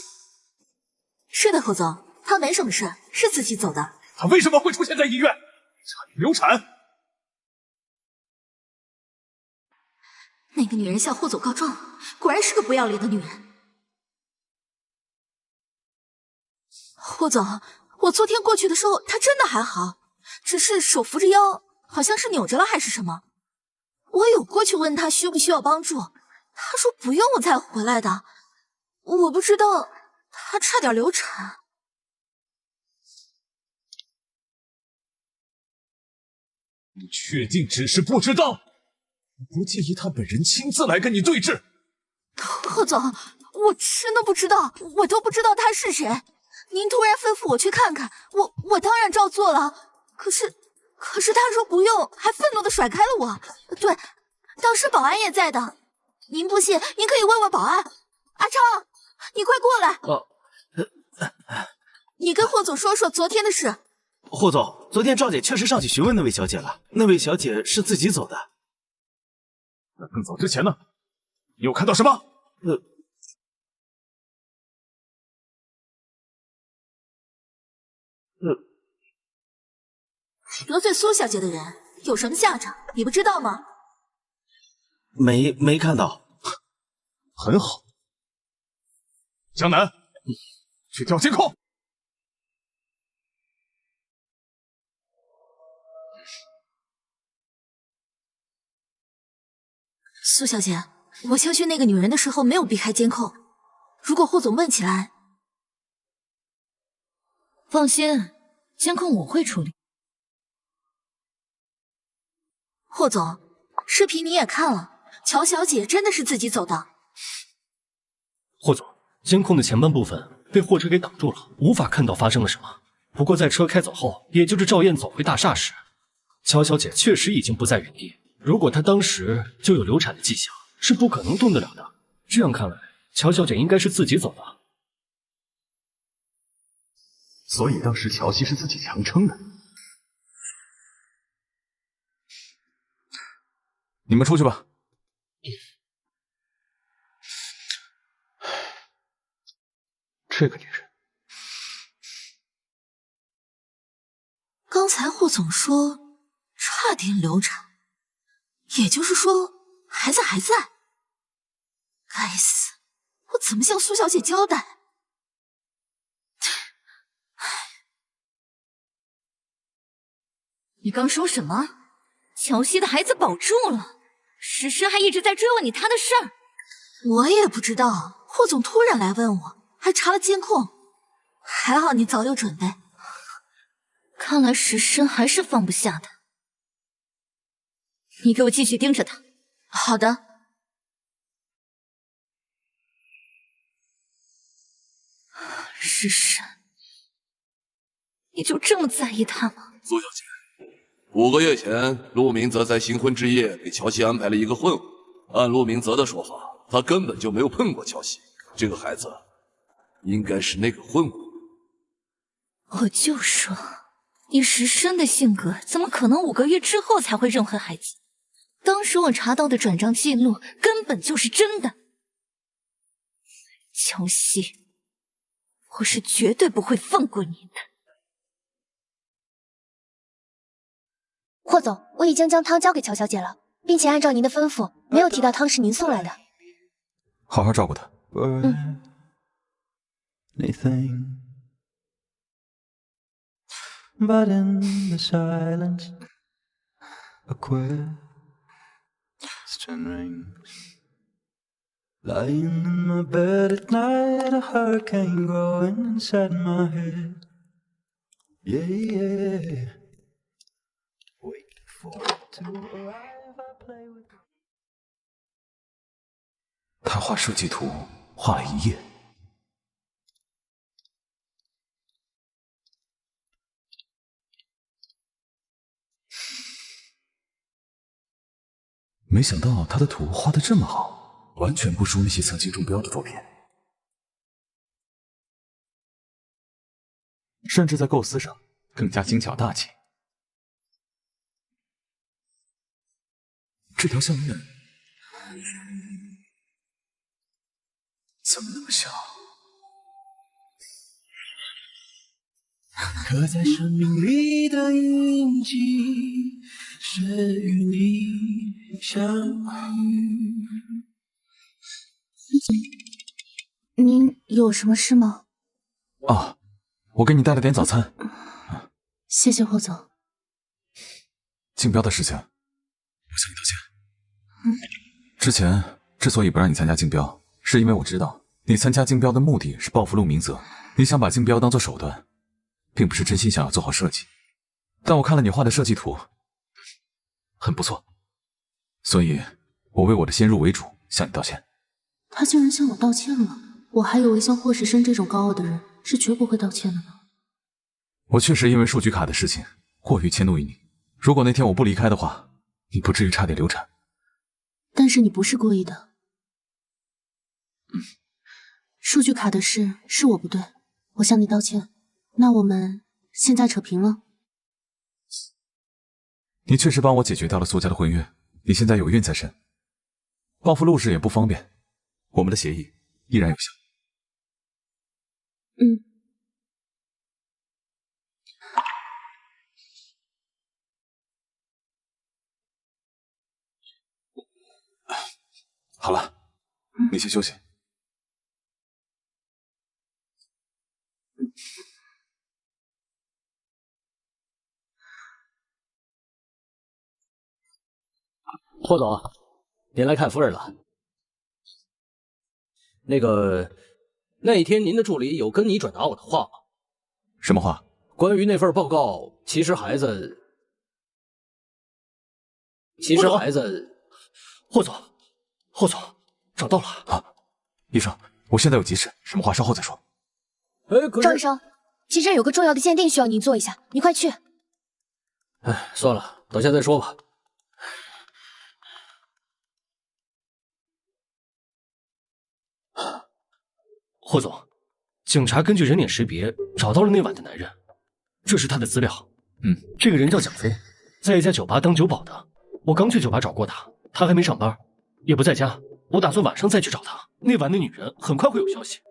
是的，霍总，她没什么事，是自己走的。她为什么会出现在医院？差点流产。那个女人向霍总告状，果然是个不要脸的女人。霍总，我昨天过去的时候，她真的还好，只是手扶着腰，好像是扭着了还是什么。我有过去问她需不需要帮助，她说不用我才回来的。我不知道她差点流产。你确定只是不知道？不介意他本人亲自来跟你对峙？霍总，我真的不知道，我都不知道他是谁。您突然吩咐我去看看，我当然照做了。可是他说不用，还愤怒地甩开了我。对，当时保安也在的。您不信，您可以问问保安。阿昌，你快过来。你跟霍总说说昨天的事。霍总，昨天赵姐确实上去询问那位小姐了，那位小姐是自己走的。那更早之前呢？你有看到什么？得罪苏小姐的人有什么下场？你不知道吗？没看到。很好，江南，去调监控。苏小姐，我教训那个女人的时候没有避开监控，如果霍总问起来，放心，监控我会处理。霍总，视频你也看了，乔小姐真的是自己走的。霍总，监控的前半部分被货车给挡住了，无法看到发生了什么。不过在车开走后，也就是赵燕走回大厦时，乔小姐确实已经不在原地。如果她当时就有流产的迹象，是不可能动得了的。这样看来，乔小姐应该是自己走的。所以当时乔西是自己强撑的。你们出去吧。这个女人，刚才霍总说差点流产，也就是说孩子还在。该死，我怎么向苏小姐交代？你刚说什么？乔西的孩子保住了，诗诗还一直在追问你他的事儿。我也不知道，霍总突然来问我，还查了监控，还好你早有准备。看来诗诗还是放不下他。你给我继续盯着他。好的。诗诗，你就这么在意他吗？苏小姐，5个月前，陆明泽在新婚之夜给乔西安排了一个混混。按陆明泽的说法，他根本就没有碰过乔西。这个孩子，应该是那个混混。我就说，以石生的性格，怎么可能5个月之后才会认回孩子？当时我查到的转账记录根本就是真的。乔西，我是绝对不会放过你的。霍总，我已经将汤交给乔小姐了，并且按照您的吩咐，没有提到汤是您送来的。好好照顾她。But in the silence, a question rings. Lying in my bed at night, a hurricane growing inside my head. Yeah, yeah. Wait for it to arrive, I play with 他画设计图画了1夜。没想到他的图画得这么好，完全不输那些曾经中标的作品，甚至在构思上更加精巧大气。这条项链怎么那么像？刻在生命里的印记，是与你相遇。您有什么事吗？啊，我给你带了点早餐。谢谢霍总。竞标的事情，我向你道歉。之前之所以不让你参加竞标，是因为我知道你参加竞标的目的是报复陆明泽，你想把竞标当作手段，并不是真心想要做好设计。但我看了你画的设计图，很不错，所以我为我的先入为主向你道歉。他竟然向我道歉了，我还以为像霍时深这种高傲的人是绝不会道歉的呢。我确实因为数据卡的事情过于迁怒于你，如果那天我不离开的话，你不至于差点流产。但是你不是故意的。数据卡的事是我不对，我向你道歉。那我们现在扯平了。你确实帮我解决掉了苏家的婚约，你现在有孕在身，报复陆氏也不方便，我们的协议依然有效。好了，你先休息。霍总，您来看夫人了。那一天您的助理有跟你转达我的话吗？什么话？关于那份报告，其实孩子，霍总，找到了。啊，医生，我现在有急事，什么话稍后再说。赵医生，急诊有个重要的鉴定需要您做一下，你快去。哎，算了，等下再说吧。霍总，警察根据人脸识别找到了那晚的男人，这是他的资料。这个人叫蒋飞，在一家酒吧当酒保的。我刚去酒吧找过他，他还没上班，也不在家。我打算晚上再去找他。那晚的女人很快会有消息。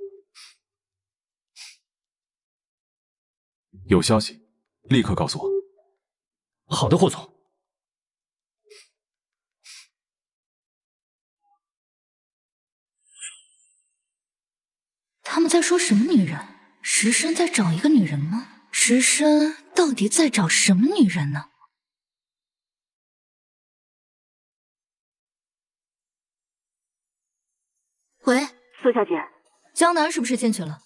有消息，立刻告诉我。好的，霍总。他们在说什么女人？石深在找一个女人吗？石深到底在找什么女人呢？喂，苏小姐，江南是不是进去了？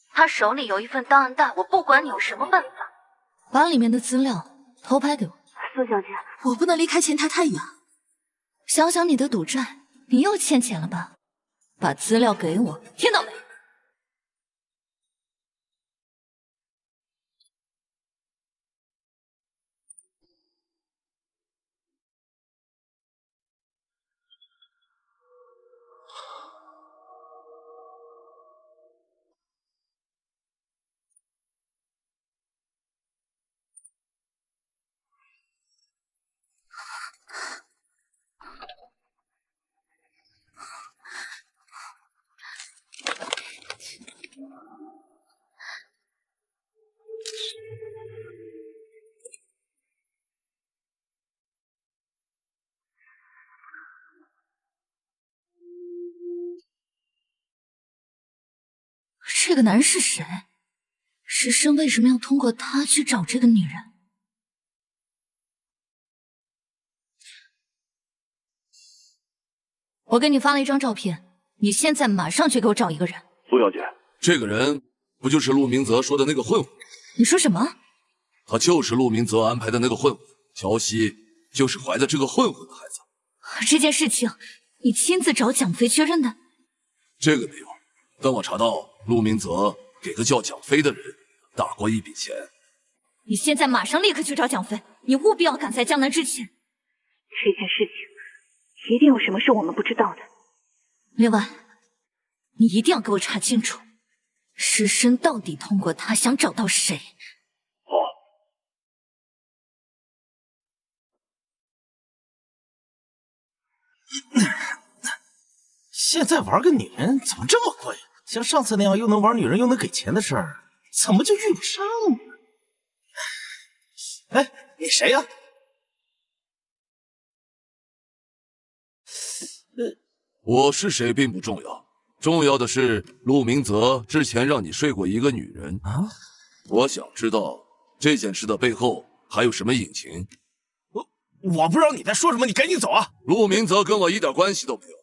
他手里有一份档案袋，我不管你有什么办法，把里面的资料偷拍给我。苏小姐，我不能离开前台太远。想想你的赌债，你又欠钱了吧？把资料给我，听到没？这个男人是谁？石深为什么要通过他去找这个女人？我给你发了一张照片，你现在马上去给我找一个人。苏小姐，这个人不就是陆明泽说的那个混混？你说什么？他就是陆明泽安排的那个混混，乔西就是怀的这个混混的孩子。这件事情你亲自找蒋飞确认的？这个没有，但我查到陆明泽给个叫蒋飞的人打过一笔钱。你现在马上立刻去找蒋飞，你务必要赶在江南之前。这件事情一定有什么是我们不知道的。另外，你一定要给我查清楚，石申到底通过他想找到谁。好。现在玩个女人怎么这么贵？像上次那样又能玩女人又能给钱的事儿，怎么就遇不上呢？哎，你谁呀？我是谁并不重要，重要的是陆明泽之前让你睡过一个女人啊。我想知道这件事的背后还有什么隐情。我不知道你在说什么，你赶紧走啊！陆明泽跟我一点关系都没有。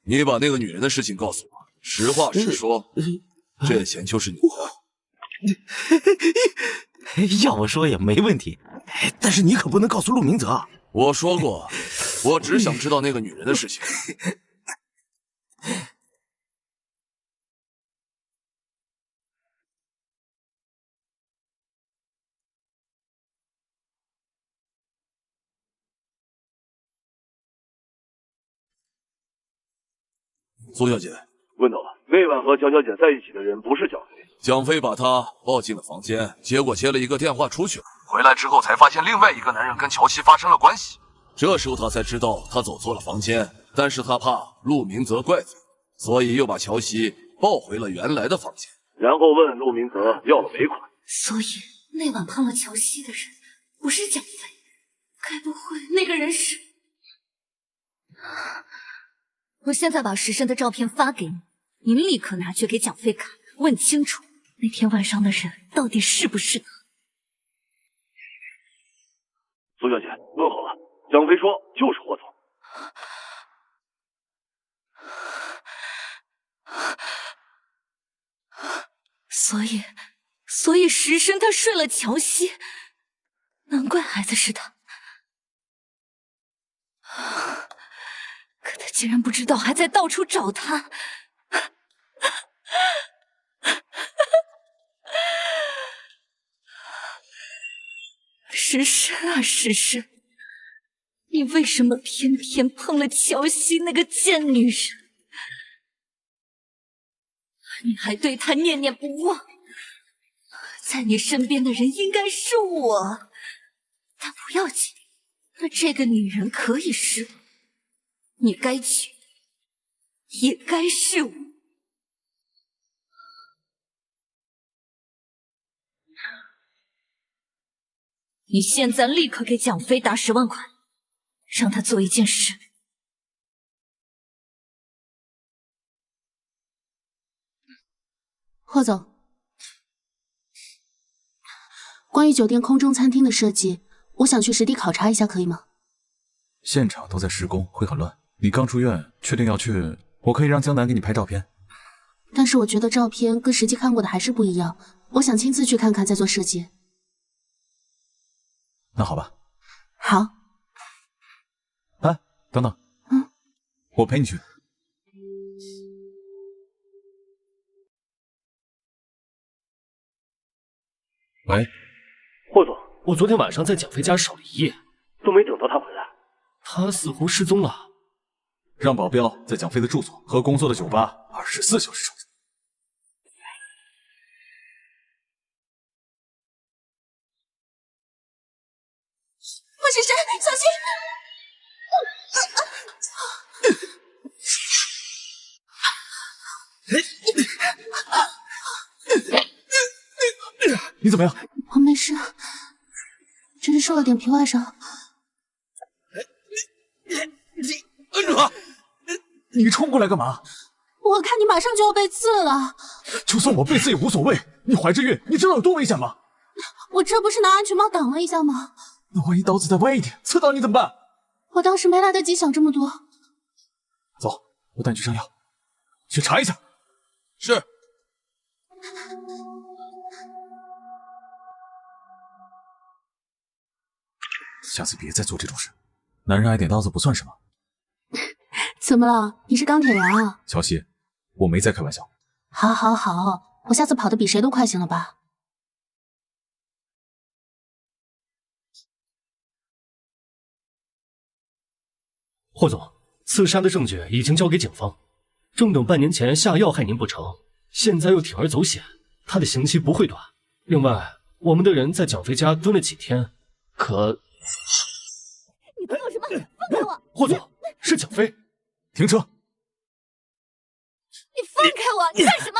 你把那个女人的事情告诉我，实话实说，这钱就是你的。要我说也没问题，但是你可不能告诉陆明泽。我说过，我只想知道那个女人的事情。苏小姐，问到了，那晚和蒋小姐在一起的人不是蒋飞。蒋飞把她抱进了房间，结果接了一个电话出去了。回来之后才发现另外一个男人跟乔西发生了关系。这时候他才知道他走错了房间，但是他怕陆明泽怪罪，所以又把乔西抱回了原来的房间，然后问陆明泽要了尾款。所以那晚碰了乔西的人不是蒋飞，该不会那个人是……我现在把石申的照片发给你，你立刻拿去给蒋飞看，问清楚那天晚上的人到底是不是他。苏小姐，问好了，蒋飞说就是霍总。所以石申他睡了乔西，难怪孩子是他。可他竟然不知道，还在到处找他。石申啊，石申，你为什么偏偏碰了乔西那个贱女人？你还对她念念不忘。在你身边的人应该是我，但不要紧，那这个女人可以是我，你该娶的也该是我。你现在立刻给蒋飞打10万块，让他做一件事。霍总，关于酒店空中餐厅的设计，我想去实地考察一下，可以吗？现场都在施工，会很乱。你刚出院，确定要去？我可以让江南给你拍照片。但是我觉得照片跟实际看过的还是不一样，我想亲自去看看再做设计。那好吧。好。哎，等等。我陪你去。喂，霍总，我昨天晚上在蒋飞家守了一夜，都没等到他回来。他似乎失踪了。让保镖在蒋飞的住所和工作的酒吧24小时守着。陆石申，小心！你怎么样？我没事，只是受了点皮外伤。摁住他！你冲过来干嘛？我看你马上就要被刺了。就算我被刺也无所谓。你怀着孕，你知道有多危险吗？我这不是拿安全帽挡了一下吗？那万一刀子再歪一点，刺到你怎么办？我当时没来得及想这么多。走，我带你去上药，去查一下。是。下次别再做这种事。男人挨点刀子不算什么。怎么了？你是钢铁人啊？乔西，我没在开玩笑。好，好，好，我下次跑得比谁都快，行了吧？霍总，刺杀的证据已经交给警方，正等半年前下药害您不成，现在又铤而走险，他的刑期不会短。另外，我们的人在蒋飞家蹲了几天，可……你做什么？放开我！霍总，是蒋飞。停车！你放开我！你干什么？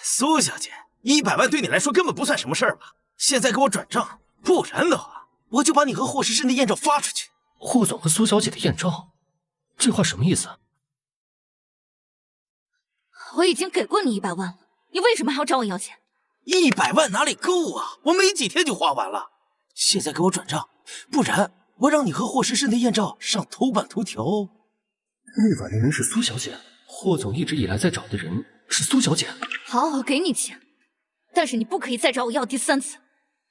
苏小姐，100万对你来说根本不算什么事儿吧？现在给我转账，不然的话，我就把你和霍时辰的艳照发出去。霍总和苏小姐的艳照，这话什么意思？我已经给过你100万了，你为什么还要找我要钱？100万哪里够啊？我没几天就花完了。现在给我转账，不然我让你和霍时辰的艳照上头版头条。那晚的人是苏小姐，霍总一直以来在找的人是苏小姐。好，我给你钱，但是你不可以再找我要第3次。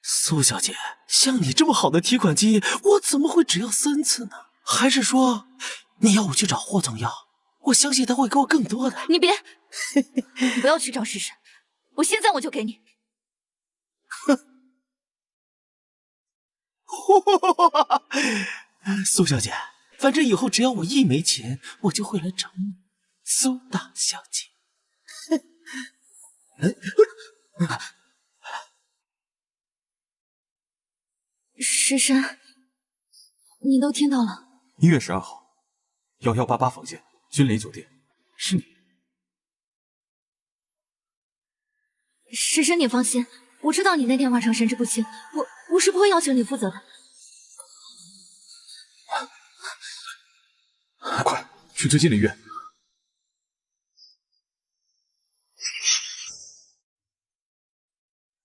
苏小姐，像你这么好的提款机，我怎么会只要3次呢？还是说你要我去找霍总要？我相信他会给我更多的。你别，你不要去找时辰，我现在我就给你。苏小姐，反正以后只要我一没钱，我就会来找你，苏大小姐。时辰，你都听到了。1月12号，1188房间，君临酒店，是你。时辰，你放心，我知道你那天晚上神志不清，我是不会要求你负责的。快去最近的医院。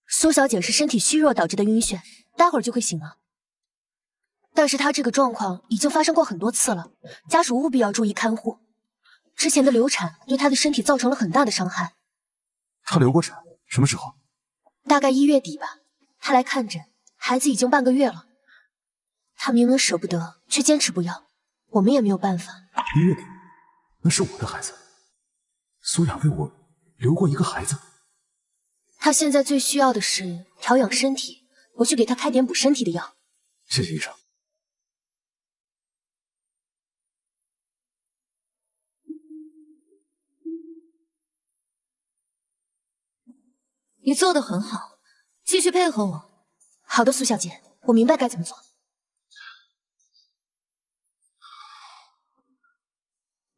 苏小姐是身体虚弱导致的晕眩，待会儿就会醒了。但是她这个状况已经发生过很多次了，家属务必要注意看护。之前的流产对她的身体造成了很大的伤害。她流过产，什么时候？大概1月底吧。她来看诊，孩子已经半个月了。她明明舍不得，却坚持不要，我们也没有办法。1月底，那是我的孩子。苏雅为我留过一个孩子。她现在最需要的是调养身体，我去给她开点补身体的药。谢谢医生。你做得很好，继续配合我。好的，苏小姐，我明白该怎么做。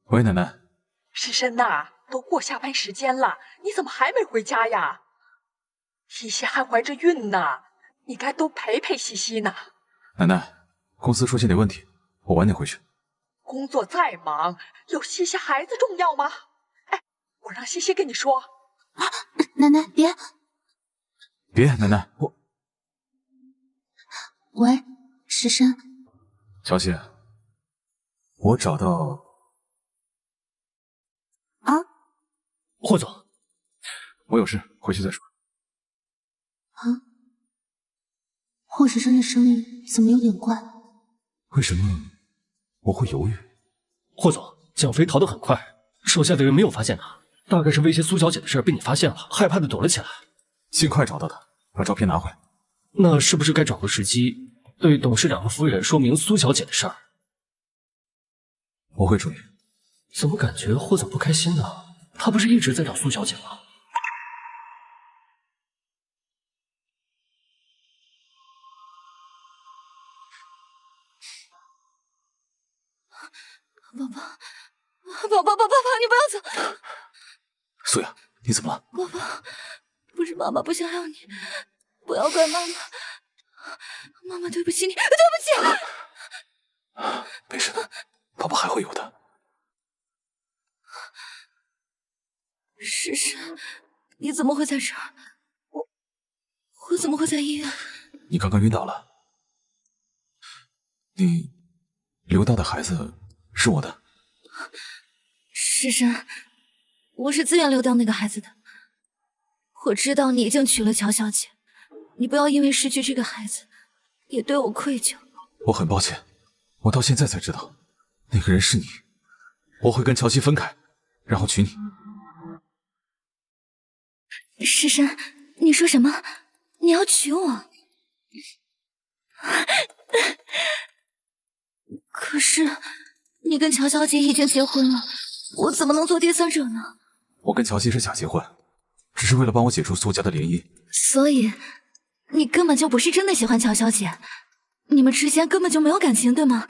喂，奶奶。时辰呐，都过下班时间了，你怎么还没回家呀？西西还怀着孕呢，你该多陪陪西西呢。奶奶，公司出现点问题，我晚点回去。工作再忙，有西西孩子重要吗？哎，我让西西跟你说。啊，奶奶别。别，奶奶，喂，时辰。小姐，我找到。啊？霍总，我有事，回去再说。啊？霍时辰的声音怎么有点怪？为什么我会犹豫？霍总，蒋飞逃得很快，手下的人没有发现他，大概是威胁苏小姐的事被你发现了，害怕的躲了起来。尽快找到他，把照片拿回来。那是不是该找个时机对董事长和夫人说明苏小姐的事儿？我会注意。怎么感觉霍总不开心呢？他不是一直在找苏小姐吗？宝宝，你不要走！苏雅，你怎么了？宝宝，不是妈妈不想要你，不要怪妈妈。妈妈对不起你，对不起。没事的，宝宝还会有的。时辰，你怎么会在这儿？我怎么会在医院？你刚刚晕倒了。你留到的孩子是我的。时辰，我是自愿留掉那个孩子的。我知道你已经娶了乔小姐，你不要因为失去这个孩子，也对我愧疚。我很抱歉，我到现在才知道，那个人是你，我会跟乔西分开，然后娶你。石山，你说什么？你要娶我？可是你跟乔小姐已经结婚了，我怎么能做第三者呢？我跟乔西是假结婚，只是为了帮我解除苏家的联姻。所以你根本就不是真的喜欢乔小姐，你们之间根本就没有感情，对吗？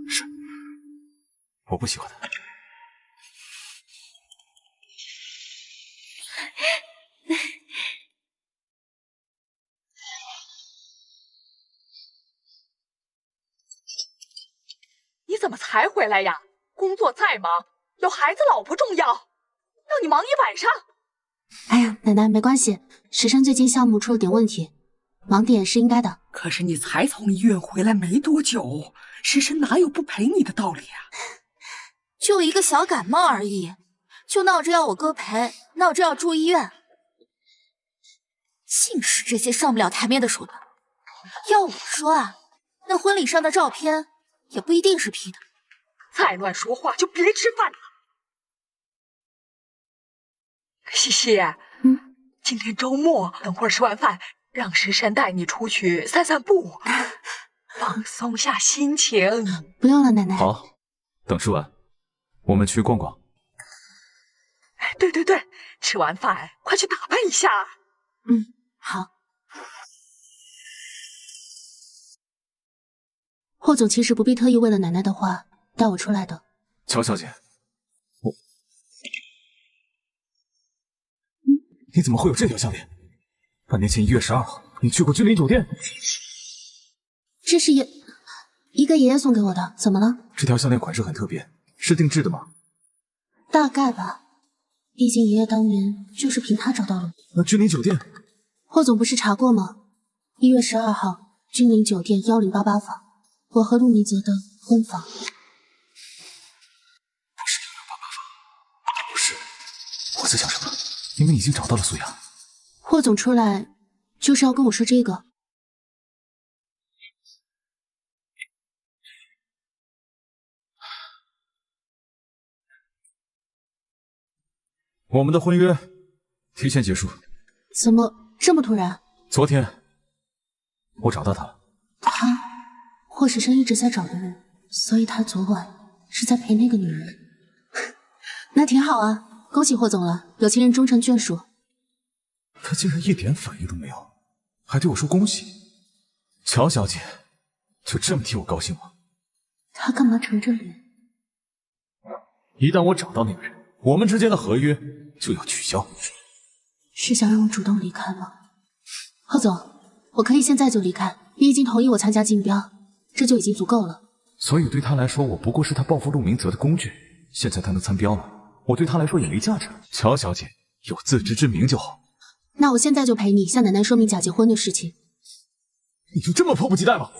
是，我不喜欢他。你怎么才回来呀？工作再忙，有孩子老婆重要，让你忙一晚上。哎呀，奶奶没关系，石山最近项目出了点问题，忙点是应该的。可是你才从医院回来没多久，石山哪有不陪你的道理啊？就一个小感冒而已，就闹着要我哥陪，闹着要住医院，尽是这些上不了台面的手段。要我说啊，那婚礼上的照片也不一定是 P 的。再乱说话就别吃饭了。西西，今天周末，等会儿吃完饭，让石山带你出去散散步，放松下心情。不用了，奶奶。好，等吃完，我们去逛逛。对，吃完饭快去打扮一下。好。霍总其实不必特意为了奶奶的话带我出来的。乔小姐，你怎么会有这条项链？半年前1月12号，你去过君临酒店。这是一个爷爷送给我的，怎么了？这条项链款式很特别，是定制的吗？大概吧，毕竟爷爷当年就是凭它找到了。那君临酒店，霍总不是查过吗？1月12号，君临酒店1088房，我和陆明泽的婚房。不是，我在想什么？你们已经找到了苏雅。霍总出来就是要跟我说这个。我们的婚约提前结束。怎么这么突然？昨天我找到他了。霍石生一直在找的人，所以他昨晚是在陪那个女人。那挺好啊，恭喜霍总了，有情人终成眷属。他竟然一点反应都没有，还对我说恭喜。乔小姐就这么替我高兴吗？他干嘛沉着脸？一旦我找到那个人，我们之间的合约就要取消。是想让我主动离开吗？霍总，我可以现在就离开，你已经同意我参加竞标，这就已经足够了。所以对他来说，我不过是他报复陆明泽的工具。现在他能参标了，我对他来说也没价值了。乔小姐有自知之明就好。那我现在就陪你向奶奶说明假结婚的事情。你就这么迫不及待吗？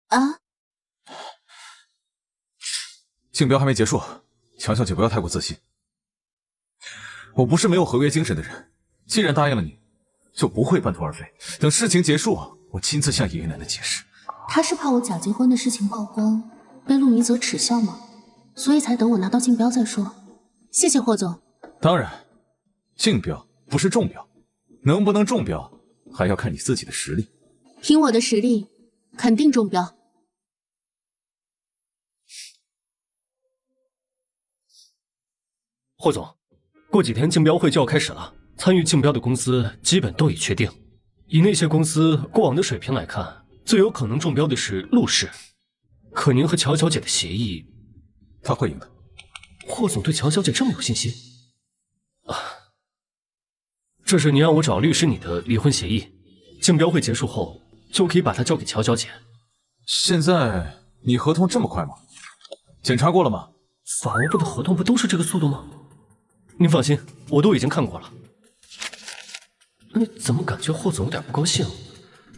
啊！竞标还没结束，乔小姐不要太过自信。我不是没有合约精神的人，既然答应了你，就不会半途而废。等事情结束，我亲自向爷爷奶奶解释。他是怕我假结婚的事情曝光，被陆明泽耻笑吗？所以才等我拿到竞标再说。谢谢霍总。当然，竞标不是中标，能不能中标还要看你自己的实力。凭我的实力，肯定中标。霍总，过几天竞标会就要开始了，参与竞标的公司基本都已确定。以那些公司过往的水平来看，最有可能中标的是陆氏。可您和乔小姐的协议，他会赢的。霍总对乔小姐这么有信心啊？这是您让我找律师拟的离婚协议，竞标会结束后就可以把它交给乔小姐。现在你合同这么快吗？检查过了吗？法务部的合同不都是这个速度吗？您放心，我都已经看过了。怎么感觉霍总有点不高兴？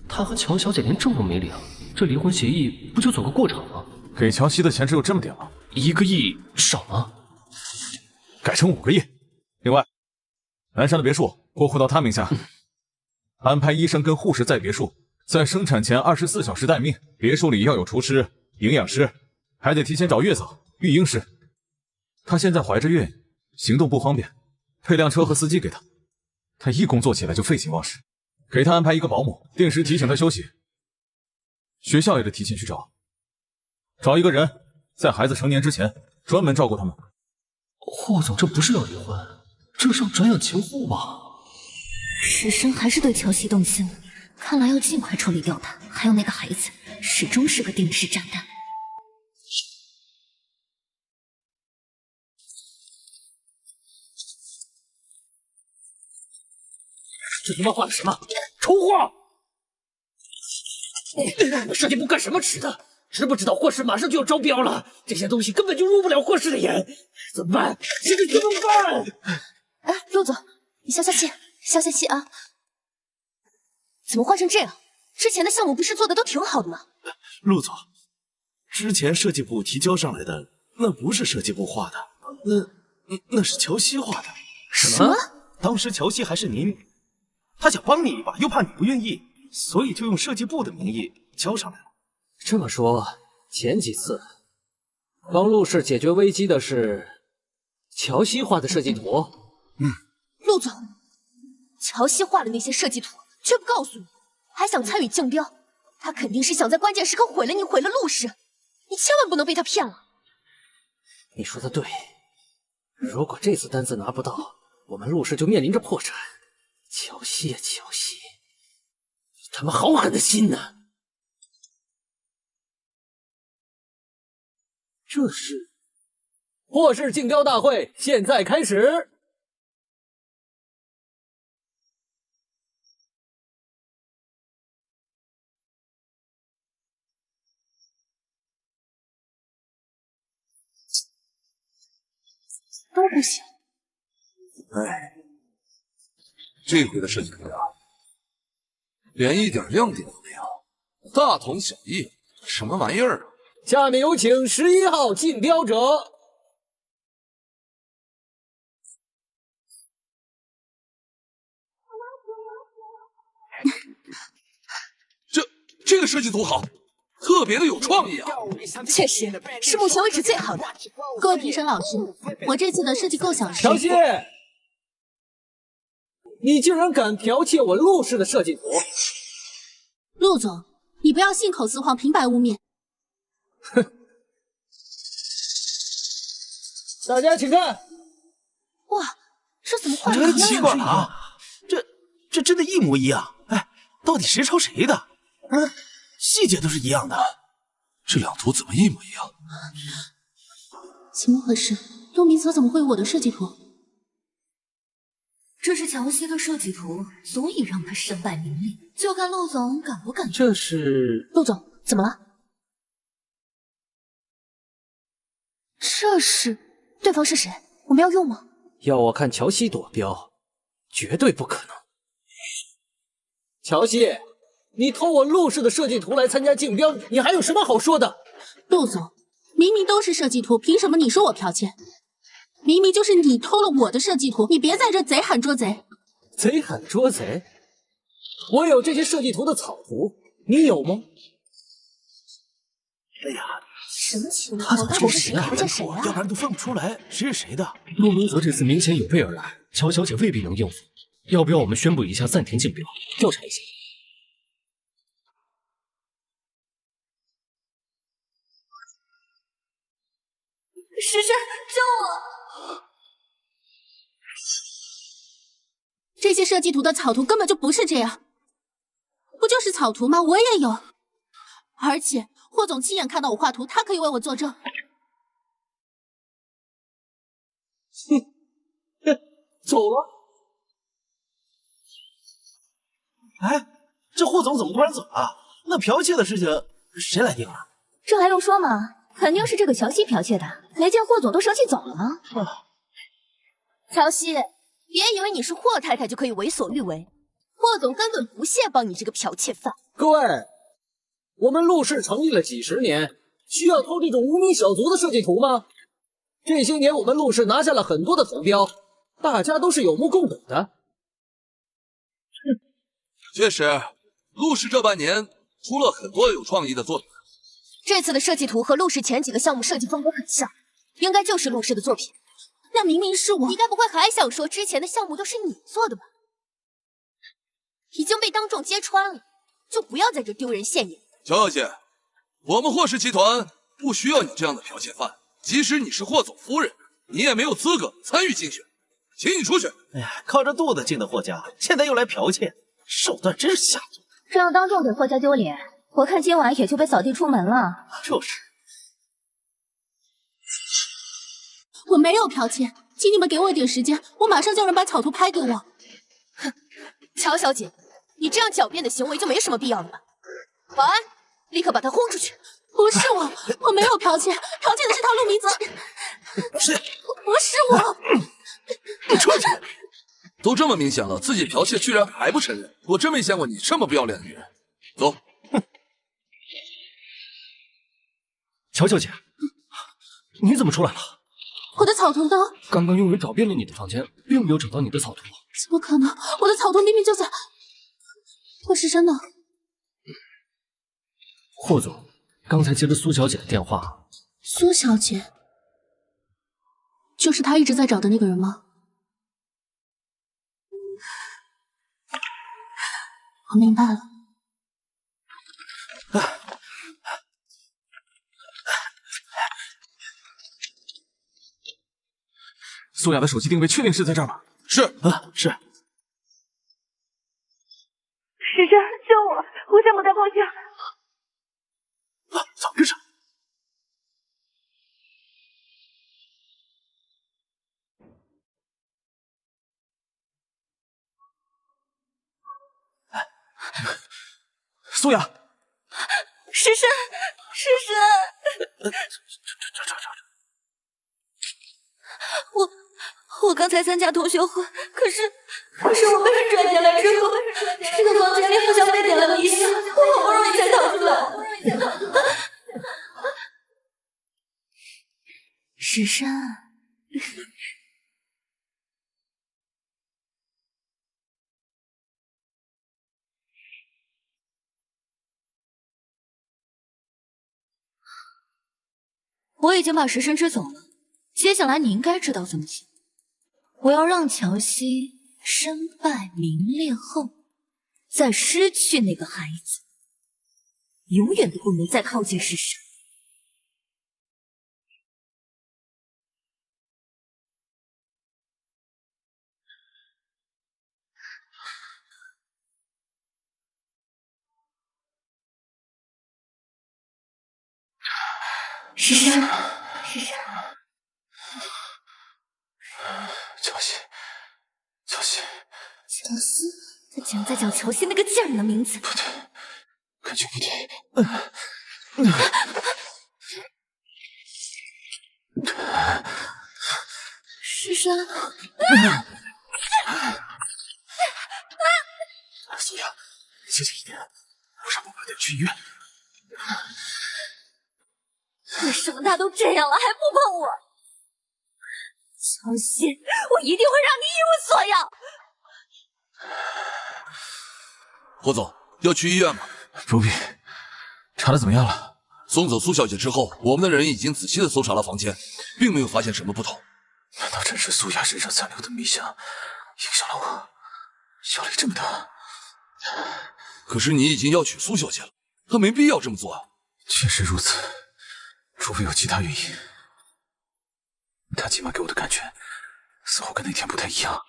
他和乔小姐连证都没领，这离婚协议不就走个过场吗？给乔西的钱只有这么点吗？1个亿少吗？改成5个亿。另外，南山的别墅我过户到他名下，安排医生跟护士在别墅，在生产前24小时待命。别墅里要有厨师、营养师，还得提前找月嫂、育婴师。她现在怀着孕，行动不方便，配辆车和司机给她。她一工作起来就废寝忘食，给她安排一个保姆，定时提醒她休息。学校也得提前去找一个人，在孩子成年之前专门照顾他们。霍总，这不是要离婚，这是要转养情妇吧？石生还是对乔西动心了，看来要尽快处理掉他。还有那个孩子，始终是个定时炸弹。这他妈画的什么？丑画！设计部干什么吃的？知不知道霍氏马上就要招标了？这些东西根本就入不了霍氏的眼，怎么办？现在怎么办？哎，陆总，你消消气，消消气啊！怎么画成这样？之前的项目不是做的都挺好的吗？陆总，之前设计部提交上来的那不是设计部画的，那是乔西画的。什么？当时乔西还是你女，他想帮你一把，又怕你不愿意，所以就用设计部的名义交上来了。这么说，前几次帮陆氏解决危机的是乔西画的设计图？陆总，乔西画的那些设计图却不告诉你，还想参与竞标，他肯定是想在关键时刻毁了你，毁了陆氏，你千万不能被他骗了。你说的对，如果这次单子拿不到，我们陆氏就面临着破产。乔西呀，乔西，你他妈好狠的心呐！这是霍氏竞标大会现在开始。都不行。哎，这回的设计图啊，连一点亮点都没有，大同小异，什么玩意儿啊？下面有请11号竞标者。这个设计图好，特别的有创意啊！确实是目前为止最好的。各位评审老师，我这次的设计构想是……乔西，你竟然敢剽窃我陆氏的设计图！陆总，你不要信口雌黄，平白无面。哼！大家请看。哇，这怎么画真奇怪啊！这真的一模一样。哎，到底谁抄谁的？细节都是一样的。这两图怎么一模一样？怎么回事？陆明泽怎么会有我的设计图？这是乔西的设计图，所以让他身败名裂。就看陆总敢不敢。这是陆总，怎么了？这是对方是谁？我们要用吗？要我看乔西躲标，绝对不可能。乔西，你偷我陆氏的设计图来参加竞标，你还有什么好说的？陆总，明明都是设计图，凭什么你说我剽窃？明明就是你偷了我的设计图，你别在这贼喊捉贼！贼喊捉贼？我有这些设计图的草图，你有吗？哎呀，什么情他况？怎么就是谁剽窃谁啊？要不然都分不出来谁是谁的。陆明泽这次明显有备而来，乔小姐未必能应付。要不要我们宣布一下暂停竞标，调查一下？石生，救我！这些设计图的草图根本就不是这样，不就是草图吗？我也有，而且霍总亲眼看到我画图，他可以为我作证。走了。哎，这霍总怎么突然走了？那剽窃的事情谁来定啊？这还用说吗？肯定是这个乔西剽窃的，没见霍总都生气走了吗？乔西，别以为你是霍太太就可以为所欲为，霍总根本不屑帮你这个剽窃犯。各位，我们陆氏成立了几十年，需要偷这种无名小卒的设计图吗？这些年我们陆氏拿下了很多的投标，大家都是有目共睹的。确实，陆氏这半年出了很多有创意的作品。这次的设计图和陆氏前几个项目设计风格很像，应该就是陆氏的作品。那明明是我，你该不会还想说之前的项目都是你做的吧？已经被当众揭穿了，就不要在这丢人现眼。乔小姐，我们霍氏集团不需要你这样的剽窃犯，即使你是霍总夫人，你也没有资格参与竞选，请你出去。哎呀，靠着肚子进的霍家，现在又来剽窃，手段真是下作。这样当众给霍家丢脸，我看今晚也就被扫地出门了。就是。我没有剽窃，请你们给我一点时间，我马上叫人把草图拍给我。哼，乔小姐，你这样狡辩的行为就没什么必要了吧？保安，立刻把他轰出去！不是我，我没有剽窃，剽窃的是他陆明泽。是，不是我。你出去！都这么明显了，自己剽窃居然还不承认，我真没见过你这么不要脸的女人。走。乔小姐，你怎么出来了？我的草图呢？刚刚佣人找遍了你的房间，并没有找到你的草图。怎么可能？我的草图明明就在……霍时辰呢？霍总，刚才接了苏小姐的电话。苏小姐，就是她一直在找的那个人吗？我明白了。苏雅的手机定位确定是在这儿吗？是是。时辰，救我！我在母带方向。怎么回事？苏雅，时辰，时辰，我刚才参加同学会，可是我被人拽进来之后，这个房间里好像被点了迷香，我好不容易才逃出来。时辰，我已经把时辰支走了，接下来你应该知道怎么做。我要让乔西身败名裂后，再失去那个孩子，永远都不能再靠近时辰。时辰，时辰。乔西，乔西，乔西，他竟然在叫乔西那个贱人的名字。不对，感觉不对。时辰，苏雅，清醒一点，我让宝贝带你去医院。为什么他都这样了还不碰我？乔西，我一定会让你一无所有。霍总，要去医院吗？不必。查的怎么样了？送走苏小姐之后，我们的人已经仔细的搜查了房间，并没有发现什么不同。难道真是苏雅身上残留的迷香影响了我？效力这么大？可是你已经要娶苏小姐了，她没必要这么做啊。确实如此，除非有其他原因。他今晚给我的感觉似乎跟那天不太一样。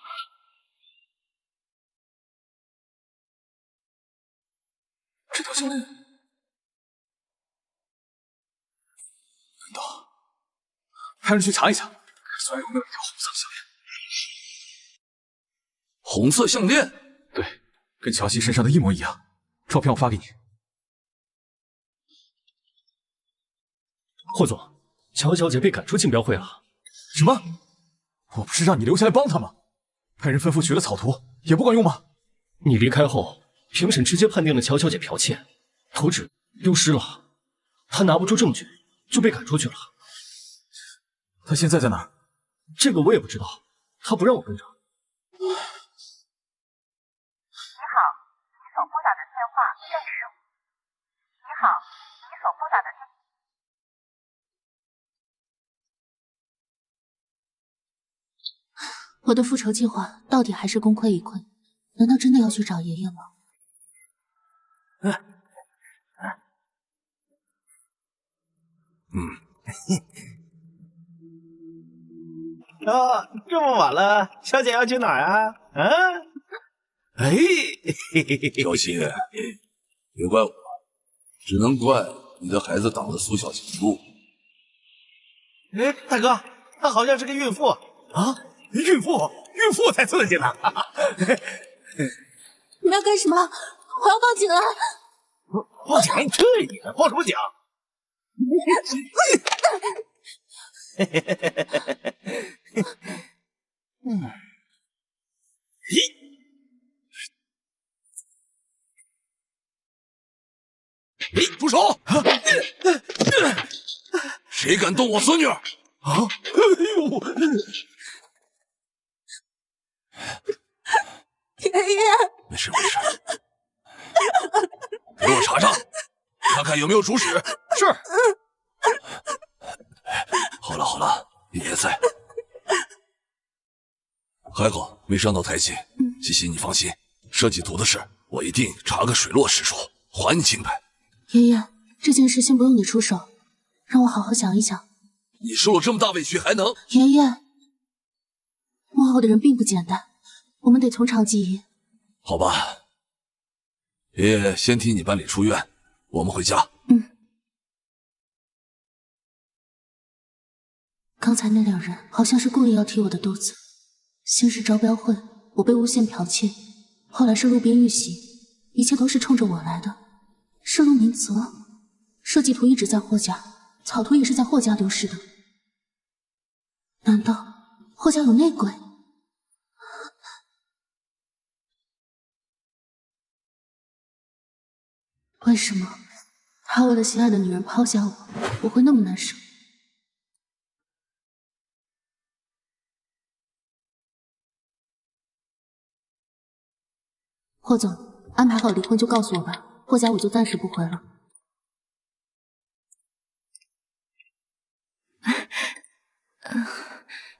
这条项链，难道派人去查一下，虽然有没有一条红色项链？红色项链？对，跟乔西身上的一模一样。照片我发给你。霍总，乔小姐被赶出竞标会了。什么？我不是让你留下来帮他吗？派人吩咐取了草图，也不管用吗？你离开后，评审直接判定了乔小姐剽窃，图纸丢失了，她拿不出证据，就被赶出去了。她现在在哪儿？这个我也不知道，她不让我跟着。你好，你所我的复仇计划到底还是功亏一篑，难道真的要去找爷爷吗？啊，这么晚了，小姐要去哪儿啊？啊？哎，小西，别怪我，只能怪你的孩子挡了苏小姐的路。哎，大哥，她好像是个孕妇啊！孕妇才刺激呢！你们要干什么？我要报警了！报警？去你的！报什么警？住手！谁敢动我孙女？啊！哎呦！爷爷，没事，给我查查，看看有没有主使。是。好了，爷爷在。还好没伤到台阶。西西，你放心，设计图的事我一定查个水落石出，还你清白。爷爷，这件事先不用你出手，让我好好想一想。你受了这么大委屈还能？爷爷，幕后的人并不简单，我们得从长计议。好吧，爷爷先替你办理出院，我们回家。刚才那两人好像是故意要踢我的肚子。先是招标会，我被诬陷剽窃，后来是路边遇袭，一切都是冲着我来的。是陆明泽，设计图一直在霍家，草图也是在霍家丢失的。难道霍家有内鬼？为什么他为了心爱的女人抛下我会那么难受？霍总，安排好离婚就告诉我吧，霍家我就暂时不回了。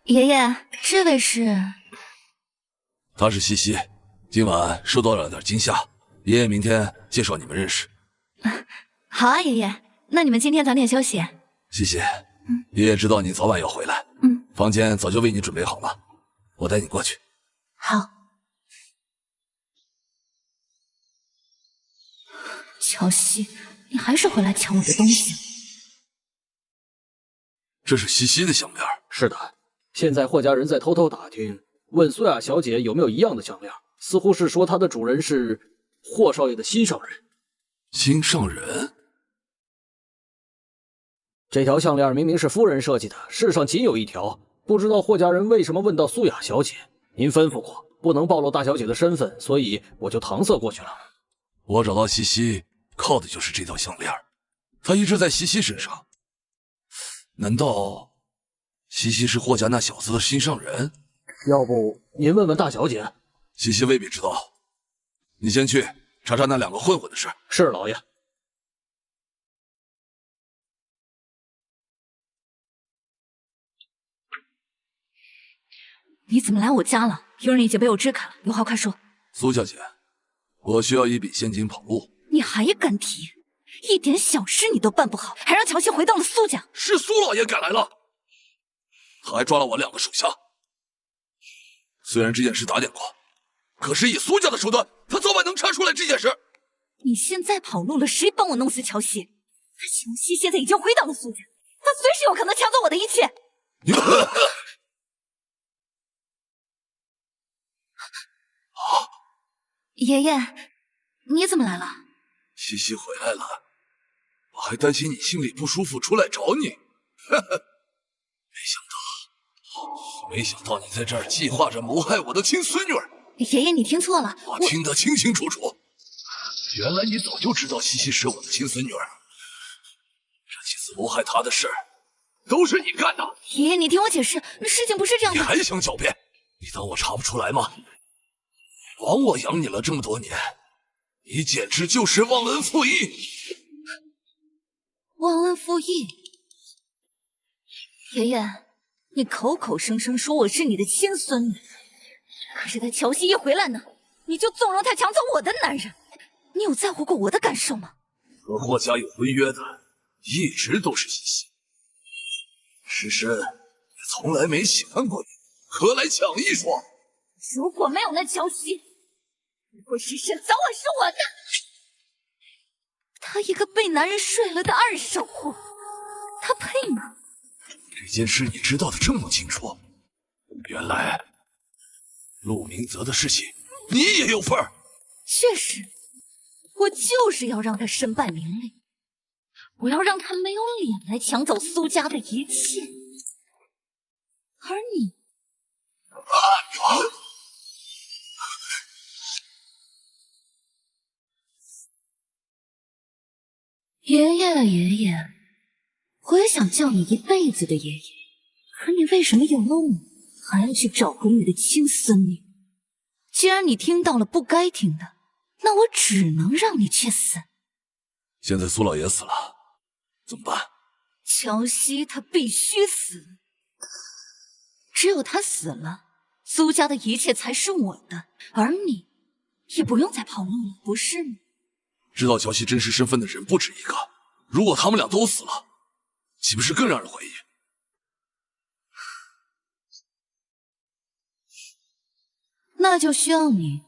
爷爷，这位是？她是西西，今晚受到了点惊吓，爷爷明天介绍你们认识。好啊，爷爷，那你们今天早点休息。西西，爷爷知道你早晚要回来，房间早就为你准备好了，我带你过去。好。乔西，你还是回来抢我的东西？这是西西的项链。是的，现在霍家人在偷偷打听，问苏雅小姐有没有一样的项链，似乎是说她的主人是霍少爷的心上人。心上人？这条项链明明是夫人设计的，世上仅有一条，不知道霍家人为什么问到苏雅小姐。您吩咐过不能暴露大小姐的身份，所以我就搪塞过去了。我找到西西靠的就是这条项链，她一直在西西身上。难道西西是霍家那小子的心上人？要不您问问大小姐？西西未必知道，你先去查查那两个混混的事。是老爷。你怎么来我家了？有人已经被我支开了，有话快说。苏小姐，我需要一笔现金跑路。你还敢提？一点小事你都办不好，还让乔西回到了苏家。是苏老爷赶来了，他还抓了我2个手下。虽然这件事打点过，可是以苏家的手段，他早晚能查出来这件事。你现在跑路了，谁帮我弄死乔西？乔西现在已经回到了苏家，他随时有可能抢走我的一切。爷爷，你怎么来了？西西回来了，我还担心你心里不舒服，出来找你。没想到你在这儿计划着谋害我的亲孙女儿。爷爷，你听错了，我听得清清楚楚。原来你早就知道西西是我的亲孙女儿，这几次谋害她的事都是你干的。爷爷，你听我解释，事情不是这样的。你还想狡辩？你当我查不出来吗？枉我养你了这么多年，你简直就是忘恩负义！忘恩负义？爷爷，你口口声声说我是你的亲孙女，可是他乔西一回来呢，你就纵容他抢走我的男人，你有在乎过我的感受吗？和霍家有婚约的，一直都是西西。诗诗也从来没喜欢过你，何来抢一说？如果没有那乔西，霍诗诗早晚是我的。他一个被男人睡了的二手货，他配吗？这件事你知道的这么清楚，原来陆明泽的事情你也有份儿。确实，我就是要让他身败名裂，我要让他没有脸来抢走苏家的一切。而你，爷爷啊爷爷，我也想叫你一辈子的爷爷，可你为什么有了我，还要去找回你的亲孙女？既然你听到了不该听的，那我只能让你去死。现在苏老爷死了，怎么办？乔西他必须死，只有他死了，苏家的一切才是我的，而你也不用再跑路了，不是吗？知道乔西真实身份的人不止一个，如果他们俩都死了，岂不是更让人怀疑？那就需要你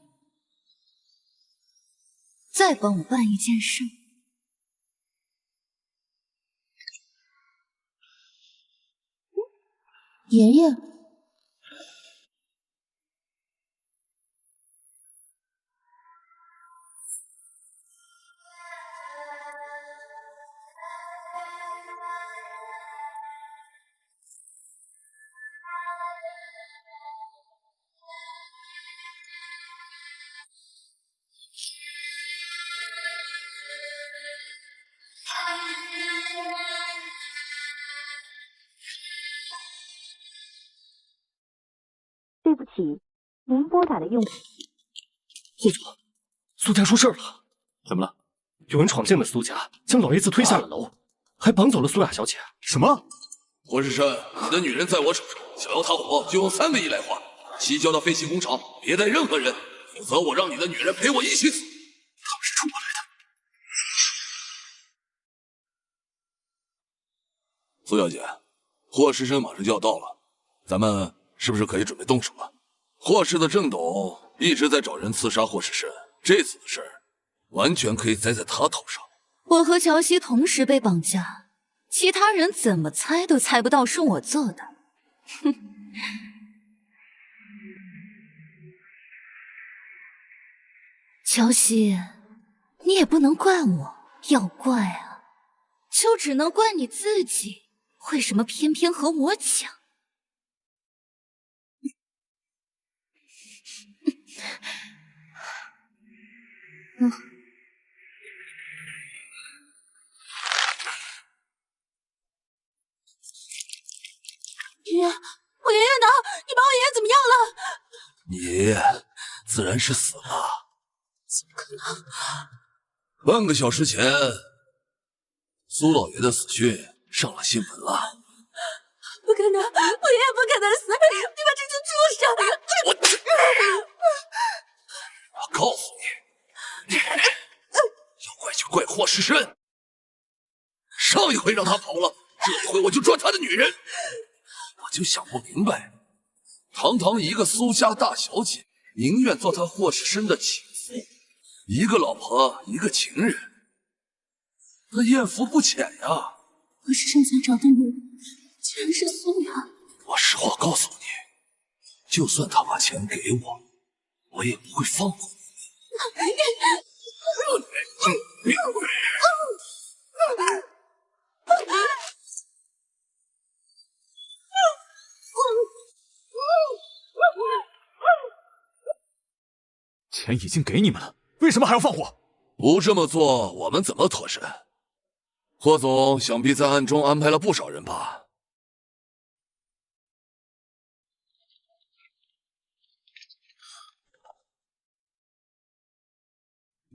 再帮我办一件事。爷爷，对不起，您拨打的用户。霍总，苏家出事了。怎么了？有人闯进了苏家，将老爷子推下了楼，还绑走了苏雅小姐。什么？霍世山，你的女人在我手上，想要她活，就用3个亿来换，移交到废弃工厂，别带任何人，否则我让你的女人陪我一起死。他们是冲我来的。苏小姐，霍世山马上就要到了，咱们是不是可以准备动手了？霍氏的郑董一直在找人刺杀霍世山，这次的事儿完全可以栽在他头上。我和乔西同时被绑架，其他人怎么猜都猜不到是我做的。哼！乔西，你也不能怪我，要怪啊，就只能怪你自己，为什么偏偏和我抢？爷爷，我爷爷呢？你把我爷爷怎么样了？你爷爷自然是死了。怎么可能？半个小时前，苏老爷的死讯上了新闻了。不可能，我爷爷不可能死！你们这群畜生！我告诉你，要怪就怪霍世深。上一回让他跑了，这一回我就抓他的女人。我就想不明白，堂堂一个苏家大小姐，宁愿做他霍世深的情妇，一个老婆，一个情人，他艳福不浅呀。我是深才找的女人，竟然是苏雅。我实话告诉你，就算他把钱给我，我也不会放过你。钱已经给你们了，为什么还要放火？不这么做，我们怎么脱身？霍总想必在暗中安排了不少人吧？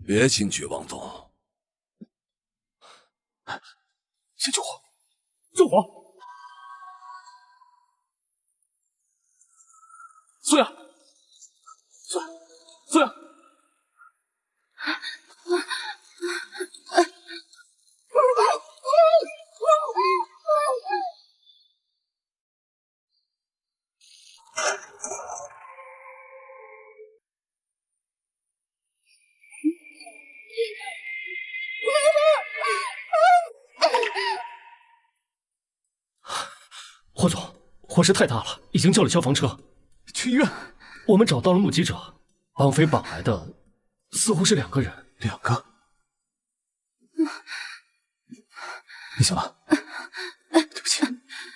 别轻举妄动。先救火！救火！苏雅，苏雅。霍总，火势太大了，已经叫了消防车。去医院。我们找到了目击者，绑匪绑来的似乎是2个人。2个？你醒了？对不起，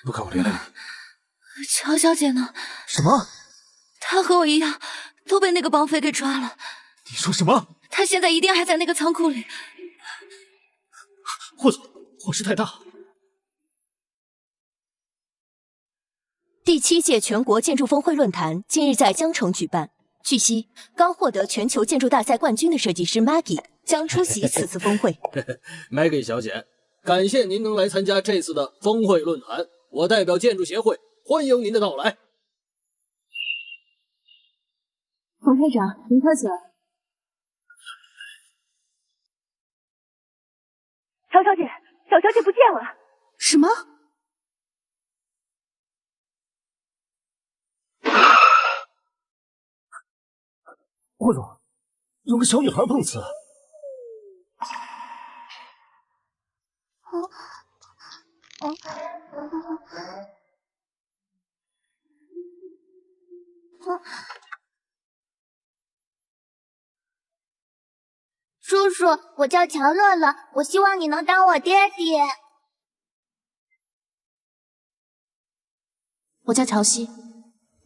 不该我连累你。乔小姐呢？什么？她和我一样，都被那个绑匪给抓了。你说什么？她现在一定还在那个仓库里。霍总，火势太大。第7届全国建筑峰会论坛近日在江城举办。据悉，刚获得全球建筑大赛冠军的设计师 Maggie 将出席此次峰会。Maggie 小姐，感谢您能来参加这次的峰会论坛，我代表建筑协会欢迎您的到来。洪会长，您客气了。乔小姐，小小姐不见了。什么？霍总，有个小女孩碰瓷。叔叔，我叫乔乐乐，我希望你能当我爹爹。我叫乔西，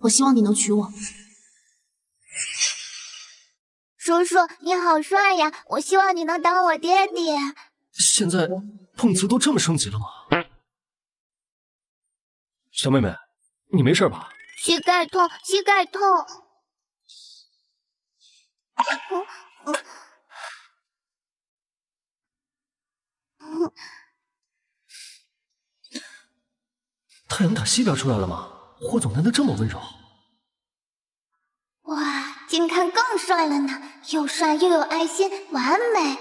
我希望你能娶我。叔叔，你好帅呀！我希望你能当我爹爹。现在碰瓷都这么升级了吗？小妹妹，你没事吧？膝盖痛，膝盖痛。太阳打西边出来了吗？霍总难得这么温柔。哇，近看更帅了呢，又帅又有爱心，完美。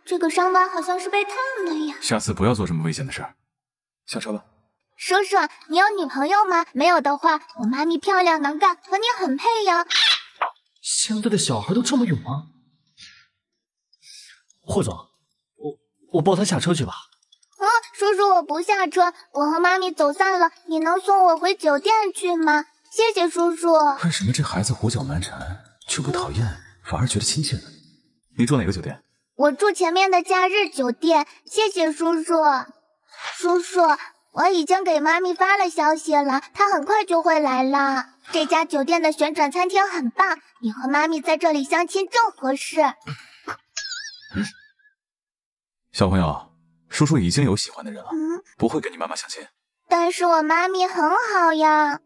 这个伤疤好像是被烫的呀。下次不要做这么危险的事儿。下车吧。叔叔，你有女朋友吗？没有的话，我妈咪漂亮能干，和你很配呀。现在的小孩都这么勇吗？霍总，我抱他下车去吧。叔叔，我不下车，我和妈咪走散了，你能送我回酒店去吗？谢谢叔叔。为什么这孩子胡搅蛮缠，却不讨厌，反而觉得亲切呢？你住哪个酒店？我住前面的假日酒店，谢谢叔叔。叔叔，我已经给妈咪发了消息了，她很快就会来了。这家酒店的旋转餐厅很棒，你和妈咪在这里相亲正合适。小朋友，叔叔已经有喜欢的人了，不会跟你妈妈相亲。但是我妈咪很好呀。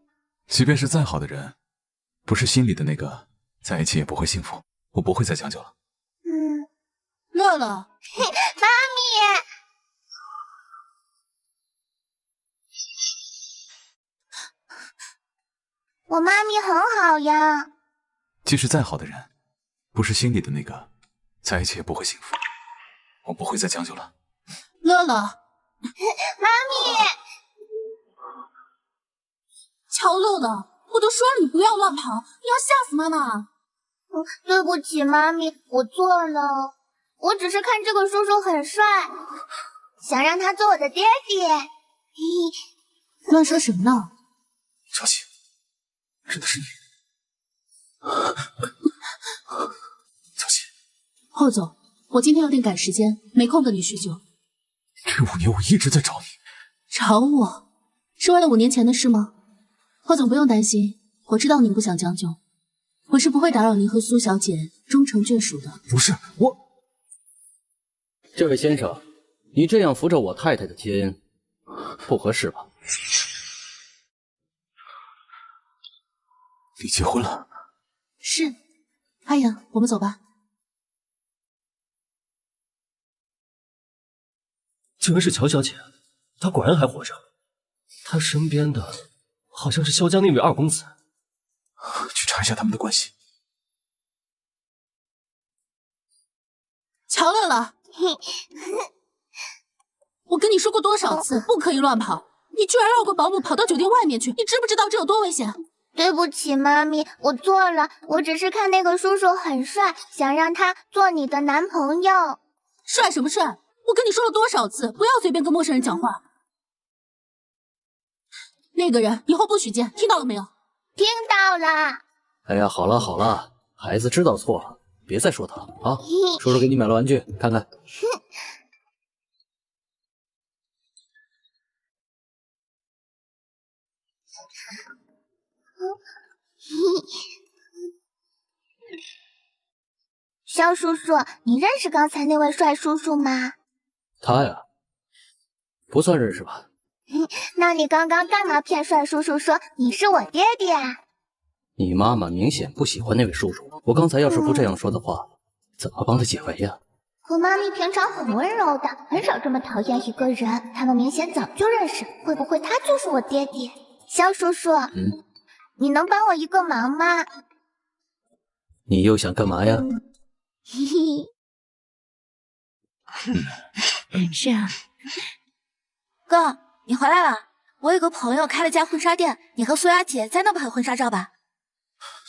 即便是再好的人，不是心里的那个，在一起也不会幸福。我不会再将就了。乐乐，妈咪，我妈咪很好呀。即使再好的人，不是心里的那个，在一起也不会幸福。我不会再将就了。乐乐，妈咪，乔乐乐，我都说了你不要乱跑，你要吓死妈妈。对不起，妈咪，我错了。我只是看这个叔叔很帅，想让他做我的爹爹。乱说什么呢？乔西，真的是你。乔西，霍总，我今天有点赶时间，没空跟你叙旧。这5年我一直在找你。找我？是为了5年前的事吗？霍总不用担心，我知道您不想将就，我是不会打扰您和苏小姐终成眷属的。不是我。这位先生，你这样扶着我太太的肩，不合适吧？你结婚了？是。阿阳，我们走吧。竟然是乔小姐，她果然还活着。她身边的好像是萧家那位二公子。去查一下他们的关系。乔乐乐，我跟你说过多少次，不可以乱跑！你居然绕过保姆跑到酒店外面去，你知不知道这有多危险？对不起，妈咪，我错了，我只是看那个叔叔很帅，想让他做你的男朋友。帅什么帅？我跟你说了多少次，不要随便跟陌生人讲话。那个人以后不许见，听到了没有？听到了。哎呀，好了好了，孩子知道错了，别再说他了啊！叔叔给你买了玩具，看看。肖叔叔，你认识刚才那位帅叔叔吗？他呀，不算认识吧。那你刚刚干嘛骗帅叔叔说你是我爹爹啊？你妈妈明显不喜欢那位叔叔，我刚才要是不这样说的话，怎么帮他解围呀？可妈咪平常很温柔的，很少这么讨厌一个人，他们明显早就认识，会不会他就是我爹爹？肖叔叔，你能帮我一个忙吗？你又想干嘛呀？嘿嘿，是啊，哥，你回来了。我有个朋友开了家婚纱店，你和苏雅姐在那拍婚纱照吧？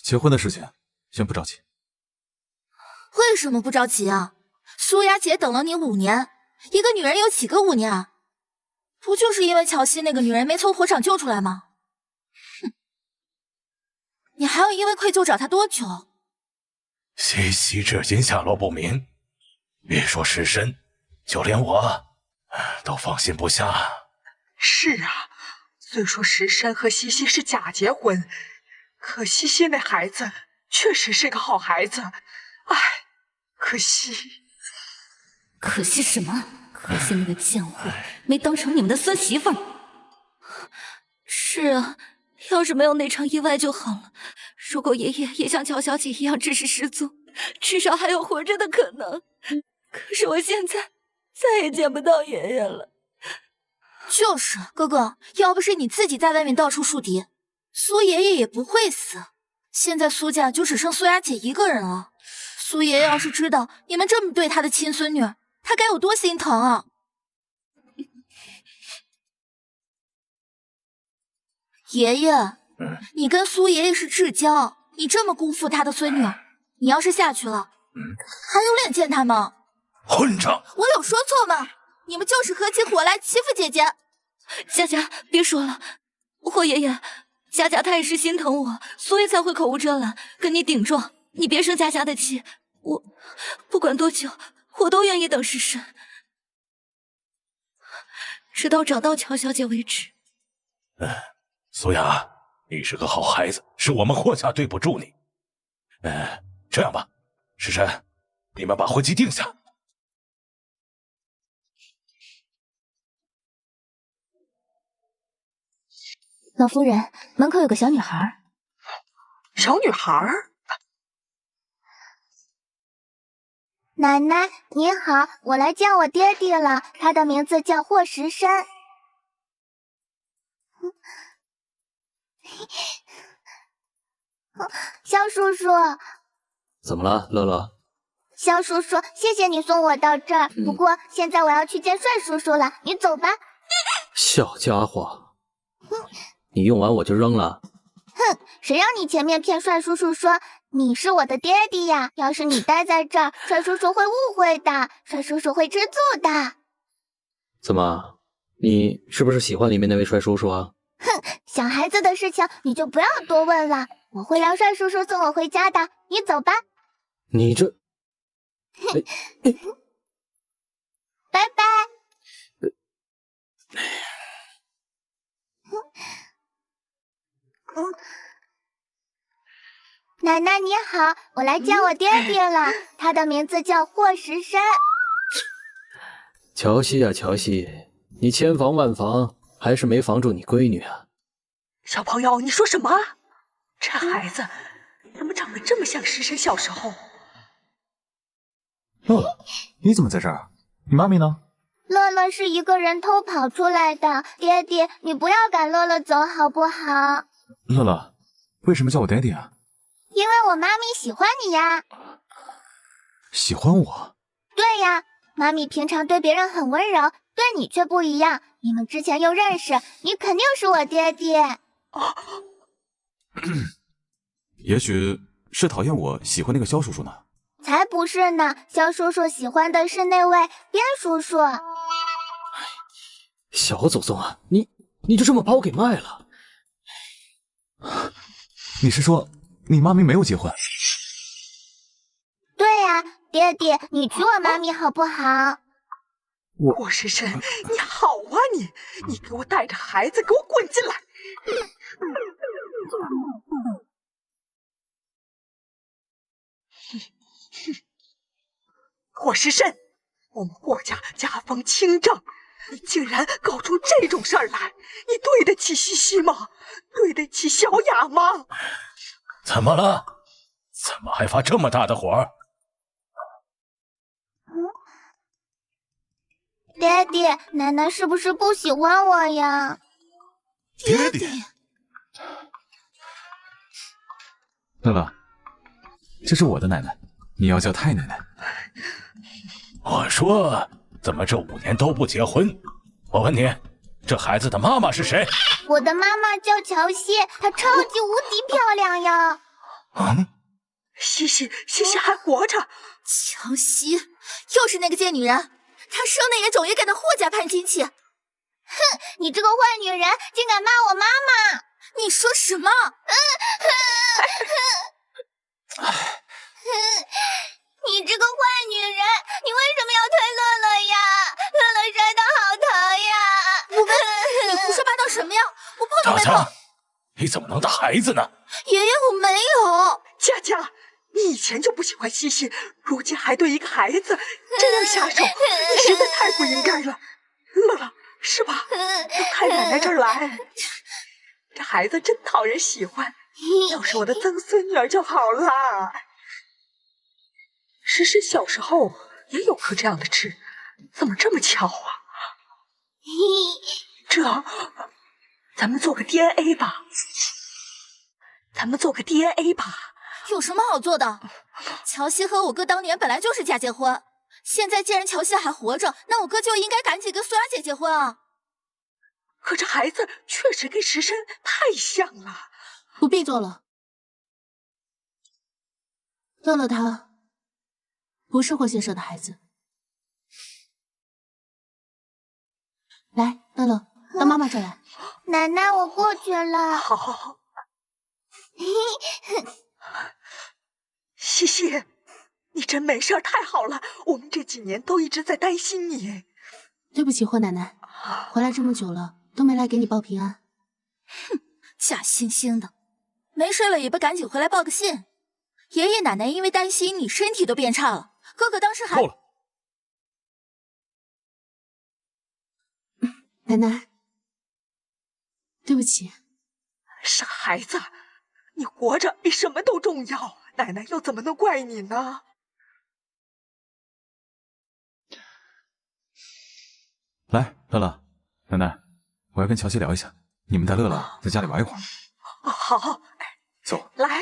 结婚的事情先不着急。为什么不着急啊？苏雅姐等了你5年，一个女人有几个5年啊？不就是因为乔西那个女人没从火场救出来吗？哼，你还要因为愧疚找她多久？西西至今下落不明，别说尸身，就连我都放心不下。是啊，虽说石山和西西是假结婚，可西西那孩子确实是个好孩子。唉，可惜。可惜什么？可惜那个贱货没当成你们的孙媳妇儿。是啊，要是没有那场意外就好了。如果爷爷也像乔小姐一样知识十足，至少还有活着的可能。可是我现在再也见不到爷爷了。就是哥哥，要不是你自己在外面到处树敌，苏爷爷也不会死。现在苏家就只剩苏雅姐一个人了。苏爷爷要是知道你们这么对他的亲孙女，他该有多心疼啊！爷爷，你跟苏爷爷是至交，你这么辜负他的孙女，你要是下去了，还有脸见他吗？混账！我有说错吗？你们就是合起伙来欺负姐姐。佳佳，别说了，霍爷爷，佳佳她也是心疼我，所以才会口无遮拦跟你顶撞。你别生佳佳的气，我不管多久，我都愿意等尸身，直到找到乔小姐为止。苏雅，你是个好孩子，是我们霍家对不住你。这样吧，石山，你们把婚期定下。老夫人，门口有个小女孩。小女孩？奶奶你好，我来见我爹爹了，他的名字叫霍石山。肖叔叔，怎么了，乐乐？肖叔叔，谢谢你送我到这儿，不过现在我要去见帅叔叔了，你走吧。小家伙，你用完我就扔了。哼，谁让你前面骗帅叔叔说你是我的爹爹呀？要是你待在这儿，帅叔叔会误会的，帅叔叔会吃醋的。怎么，你是不是喜欢里面那位帅叔叔啊？哼，小孩子的事情你就不要多问了，我会让帅叔叔送我回家的，你走吧。你这，拜拜。奶奶你好，我来见我爹爹了，他的名字叫霍石山。乔西呀，乔西，你千防万防，还是没防住你闺女啊！小朋友，你说什么？这孩子怎么长得这么像石神小时候？乐乐，你怎么在这儿？你妈咪呢？乐乐是一个人偷跑出来的，爹地，你不要赶乐乐走好不好？乐乐，为什么叫我爹地啊？因为我妈咪喜欢你呀。喜欢我？对呀，妈咪平常对别人很温柔，对你却不一样。你们之前又认识，你肯定是我爹地。也许是讨厌我喜欢那个肖叔叔呢。才不是呢，肖叔叔喜欢的是那位边叔叔。小祖宗啊，你就这么把我给卖了？你是说你妈咪没有结婚？对呀，爹地，你娶我妈咪好不好？郭时辰，你好啊你给我带着孩子给我滚进来！郭时辰，我们霍家家风清正，你竟然搞出这种事儿来，你对得起西西吗？对得起小雅吗？怎么了？怎么还发这么大的火？爹地，奶奶是不是不喜欢我呀？爹地，乐乐，这是我的奶奶，你要叫太奶奶。我说，怎么这5年都不结婚？我问你，这孩子的妈妈是谁？我的妈妈叫乔西，她超级无敌漂亮呀！西西还活着？乔西，又是那个贱女人，她生的也种也敢到霍家攀亲戚。哼，你这个坏女人，竟敢骂我妈妈！你说什么？你这个坏女人，你为什么要推乐乐呀？乐乐摔得好疼呀！你胡说八道什么呀？我碰都没碰。你怎么能打孩子呢？爷爷，我没有。佳佳，你以前就不喜欢西西，如今还对一个孩子这样下手，你实在太不应该了。乐乐，是吧？到太奶奶这儿来，这孩子真讨人喜欢，要是我的曾孙女儿就好了。时辰小时候也有颗这样的痣，怎么这么巧啊？咱们做个 DNA 吧。有什么好做的？乔西和我哥当年本来就是假结婚，现在既然乔西还活着，那我哥就应该赶紧跟苏雅姐结婚啊。可这孩子确实跟时辰太像了。不必做了，乐乐他不是霍先生的孩子。来，乐乐，到妈妈这来。奶奶，我过去了。好。西西，你真没事，太好了。我们这几年都一直在担心你。对不起，霍奶奶，回来这么久了都没来给你报平安。哼，假惺惺的，没睡了也不赶紧回来报个信。爷爷奶奶因为担心你身体都变差了，哥哥当时还……够了。奶奶，对不起。傻孩子，你活着比什么都重要，奶奶又怎么能怪你呢？来，乐乐，奶奶，我要跟乔西聊一下，你们带乐乐在家里玩一会儿。好，走。来，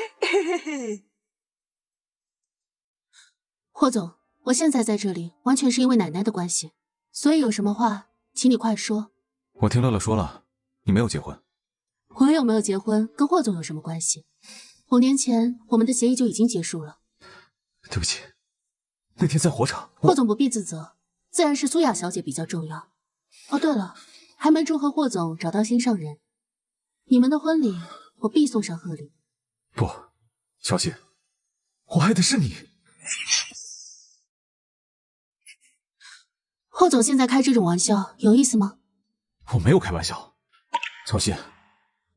霍总，我现在在这里完全是因为奶奶的关系，所以有什么话，请你快说。我听乐乐说了，你没有结婚。我有没有结婚跟霍总有什么关系？5年前我们的协议就已经结束了。对不起，那天在火场，霍总不必自责，自然是苏雅小姐比较重要。哦，对了，还没祝贺霍总找到心上人，你们的婚礼我必送上贺礼。不，小姐，我爱的是你。霍总现在开这种玩笑有意思吗？我没有开玩笑，乔西，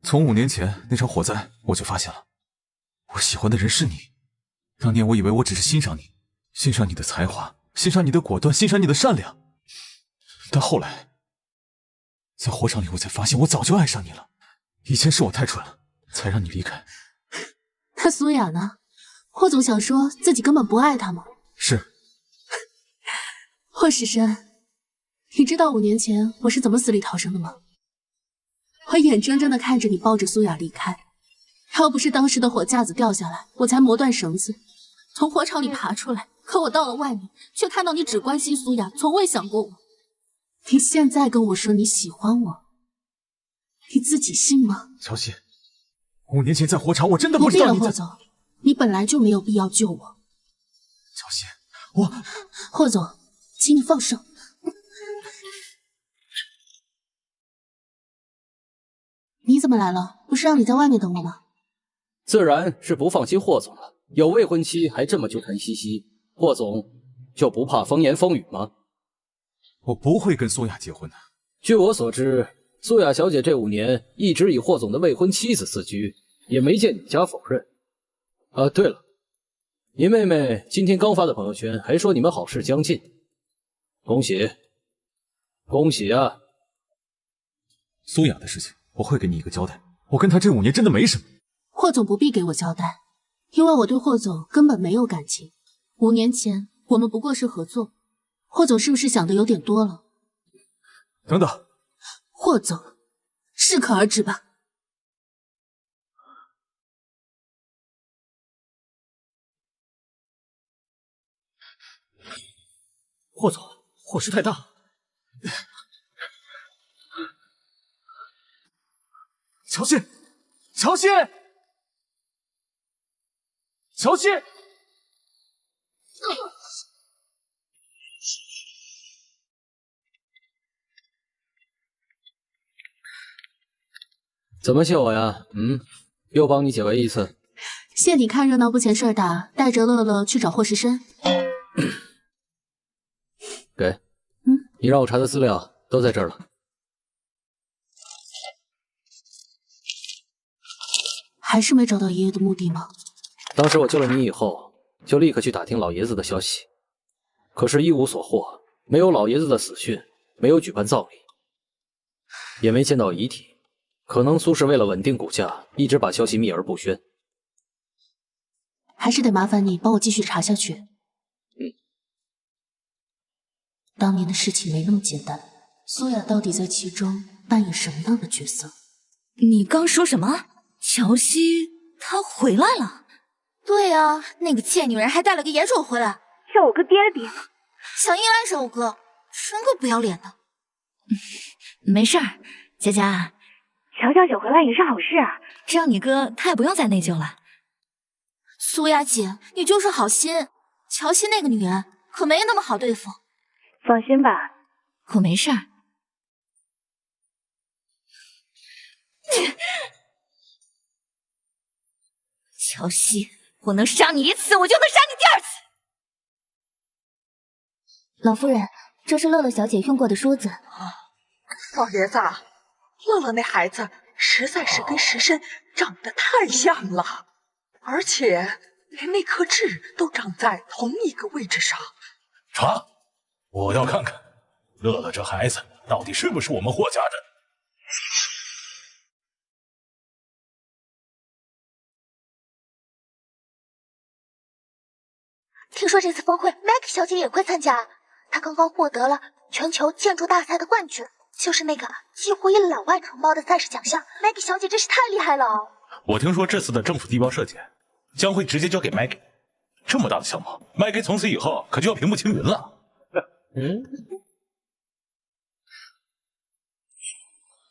从5年前那场火灾我就发现了，我喜欢的人是你。当年我以为我只是欣赏你，欣赏你的才华，欣赏你的果断，欣赏你的善良，但后来在火场里我才发现我早就爱上你了。以前是我太蠢了，才让你离开。那苏雅呢？霍总想说自己根本不爱她吗？是。霍时辰，你知道5年前我是怎么死里逃生的吗？我眼睁睁的看着你抱着苏雅离开，要不是当时的火架子掉下来，我才磨断绳子，从火场里爬出来。可我到了外面，却看到你只关心苏雅，从未想过我。你现在跟我说你喜欢我，你自己信吗？乔西，5年前在火场，我真的不知道你在。霍总，你本来就没有必要救我。乔西，霍总，请你放手。你怎么来了？不是让你在外面等我吗？自然是不放心霍总了。有未婚妻还这么纠缠兮兮，霍总就不怕风言风语吗？我不会跟苏雅结婚的。据我所知，苏雅小姐这5年一直以霍总的未婚妻子自居，也没见你家否认。啊，对了，你妹妹今天刚发的朋友圈还说你们好事将近，恭喜，恭喜啊！苏雅的事情我会给你一个交代，我跟她这5年真的没什么。霍总不必给我交代，因为我对霍总根本没有感情。5年前我们不过是合作，霍总是不是想的有点多了？等等，霍总，适可而止吧。霍总，火势太大。乔西，乔西，乔西！怎么谢我呀？又帮你解围一次。谢你看热闹不嫌事儿大，带着乐乐去找霍时深。给，你让我查的资料都在这儿了。还是没找到爷爷的墓地吗？当时我救了你以后，就立刻去打听老爷子的消息，可是一无所获，没有老爷子的死讯，没有举办葬礼，也没见到遗体。可能苏氏为了稳定股价，一直把消息秘而不宣。还是得麻烦你帮我继续查下去。当年的事情没那么简单，苏雅到底在其中扮演什么样的角色？你刚说什么？乔西她回来了？对啊，那个贱女人还带了个野种回来，叫我哥爹爹，想硬来上我哥，真够不要脸的。没事儿，佳佳。乔小姐回来也是好事啊，这样你哥他也不用再内疚了。苏雅姐，你就是好心，乔西那个女人可没那么好对付。放心吧，我没事儿。乔西，我能杀你1次，我就能杀你第2次。老夫人，这是乐乐小姐用过的梳子。老爷子，乐乐那孩子实在是跟时申长得太像了，而且连那颗痣都长在同一个位置上。查，我要看看乐乐这孩子到底是不是我们霍家的。听说这次峰会 Maggie 小姐也会参加，她刚刚获得了全球建筑大赛的冠军，就是那个几乎1两万承包的赛事奖项。Maggie 小姐真是太厉害了。我听说这次的政府地标设计将会直接交给 Maggie， 这么大的项目 ，Maggie 从此以后可就要平步青云了。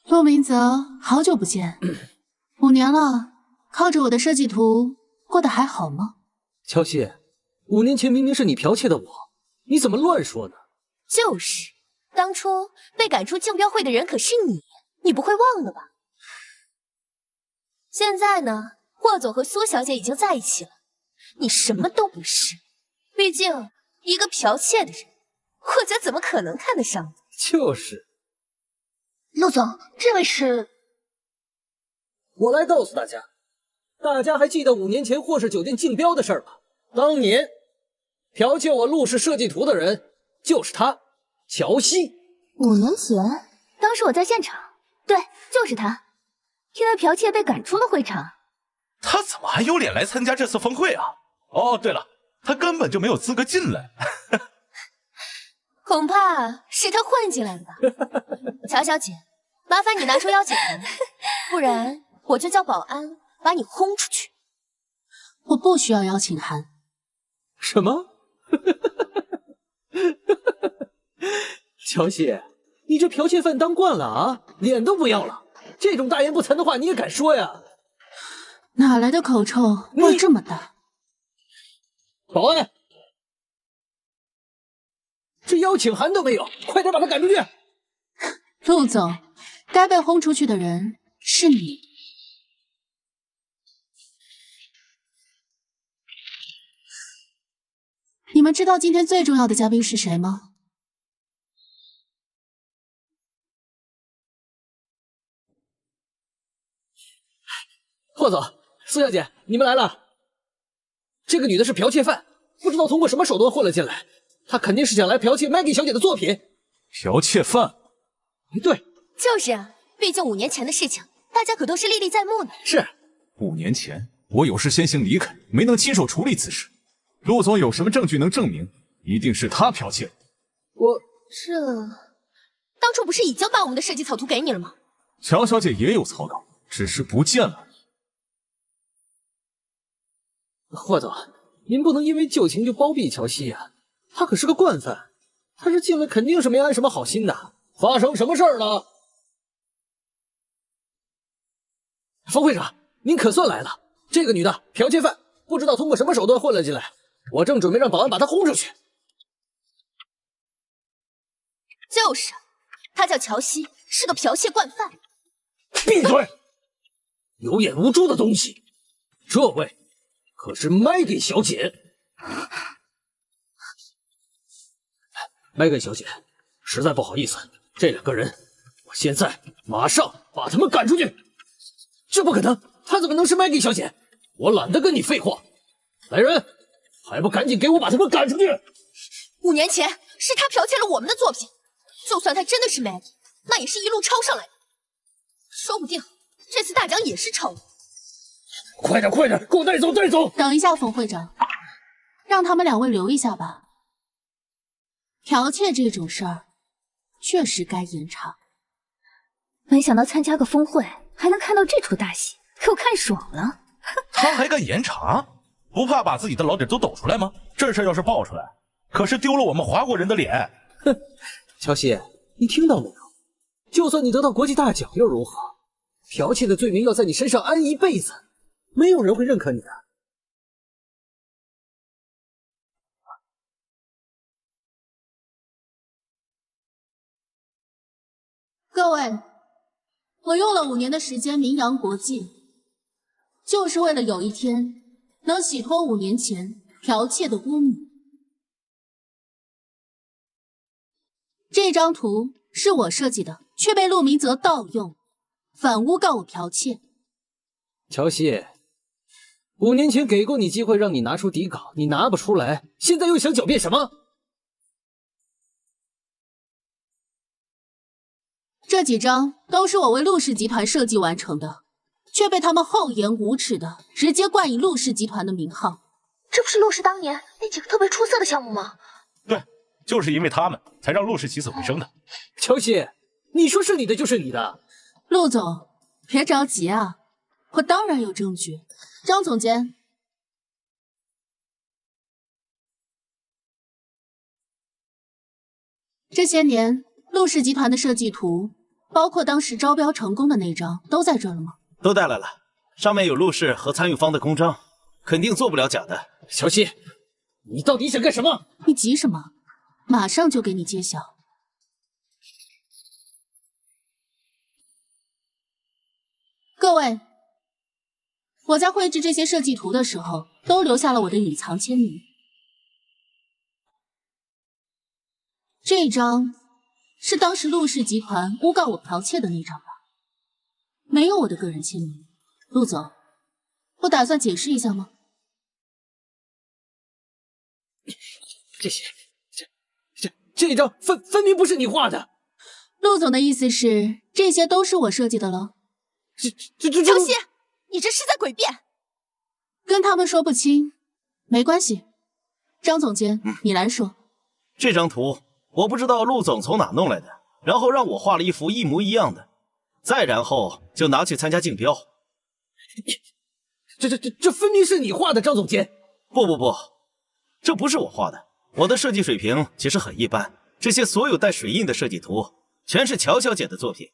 陆明泽，好久不见，5年了，靠着我的设计图过得还好吗？乔西，5年前明明是你剽窃的我，你怎么乱说呢？就是，当初被赶出竞标会的人可是你，你不会忘了吧？现在呢，霍总和苏小姐已经在一起了，你什么都不是。毕竟一个剽窃的人，霍家怎么可能看得上你？就是。陆总，这位是……我来告诉大家，大家还记得5年前霍氏酒店竞标的事儿吧？当年剽窃我陆氏设计图的人就是他，乔西。5年前，当时我在现场，对，就是他，因为剽窃被赶出了会场。他怎么还有脸来参加这次峰会啊？哦，对了，他根本就没有资格进来。恐怕是他混进来的吧。乔小姐，麻烦你拿出邀请函，不然我就叫保安把你轰出去。我不需要邀请函。什么？乔西，你这剽窃犯当惯了啊，脸都不要了。这种大言不惭的话你也敢说呀？哪来的口臭味这么大？保安，这邀请函都没有，快点把他赶出去！陆总，该被轰出去的人是你。你们知道今天最重要的嘉宾是谁吗？霍总，苏小姐，你们来了。这个女的是剽窃犯，不知道通过什么手段混了进来，她肯定是想来剽窃 Maggie 小姐的作品。剽窃犯？对，就是啊，毕竟5年前的事情，大家可都是历历在目呢。是，5年前我有事先行离开，没能亲手处理此事。陆总有什么证据能证明一定是他剽窃的？当初不是已经把我们的设计草图给你了吗？乔小姐也有草稿，只是不见了。霍总，您不能因为旧情就包庇乔西呀，他可是个惯犯，他这进来肯定是没安什么好心的。发生什么事儿了？冯会长，您可算来了。这个女的剽窃犯，不知道通过什么手段混了进来，我正准备让保安把她轰出去。就是，她叫乔西，是个剽窃惯犯。闭嘴！有眼无珠的东西！这位可是 Maggie 小姐。Maggie 小姐，实在不好意思，这2个人，我现在马上把他们赶出去。这不可能，她怎么能是 Maggie 小姐？我懒得跟你废话。来人，还不赶紧给我把他们赶出去！5年前是他剽窃了我们的作品，就算他真的是 Maggie， 那也是一路抄上来的，说不定这次大奖也是抄的。快点，快点，给我带走，带走！等一下，冯会长，让他们2位留一下吧。剽窃这种事儿，确实该严查。没想到参加个峰会还能看到这出大戏，给我看爽了。他还敢严查？不怕把自己的老底都抖出来吗？这事要是爆出来，可是丢了我们华国人的脸。哼，乔西，你听到没有？就算你得到国际大奖又如何？剽窃的罪名要在你身上安一辈子，没有人会认可你的。各位，我用了5年的时间名扬国际，就是为了有一天能洗脱5年前剽窃的污名。这张图是我设计的，却被陆明泽盗用，反诬告我剽窃。乔西，5年前给过你机会让你拿出底稿，你拿不出来，现在又想狡辩什么？这几张都是我为陆氏集团设计完成的，却被他们厚颜无耻的直接冠以陆氏集团的名号。这不是陆氏当年那几个特别出色的项目吗？对，就是因为他们才让陆氏起死回生的。乔西，你说是你的就是你的。陆总，别着急啊，我当然有证据。张总监，这些年陆氏集团的设计图，包括当时招标成功的那张，都在这儿了吗？都带来了，上面有陆氏和参与方的公章，肯定做不了假的。乔西，你到底想干什么？你急什么？马上就给你揭晓。各位，我在绘制这些设计图的时候，都留下了我的隐藏签名。这张是当时陆氏集团诬告我剽窃的那张吧？没有我的个人签名。陆总，不打算解释一下吗？这一张分明不是你画的。陆总的意思是，这些都是我设计的了？乔西，你这是在诡辩。跟他们说不清，没关系。张总监，你来说。这张图我不知道陆总从哪弄来的，然后让我画了一幅一模一样的，再然后就拿去参加竞标。这分明是你画的，张总监！不，这不是我画的，我的设计水平其实很一般，这些所有带水印的设计图全是乔小姐的作品。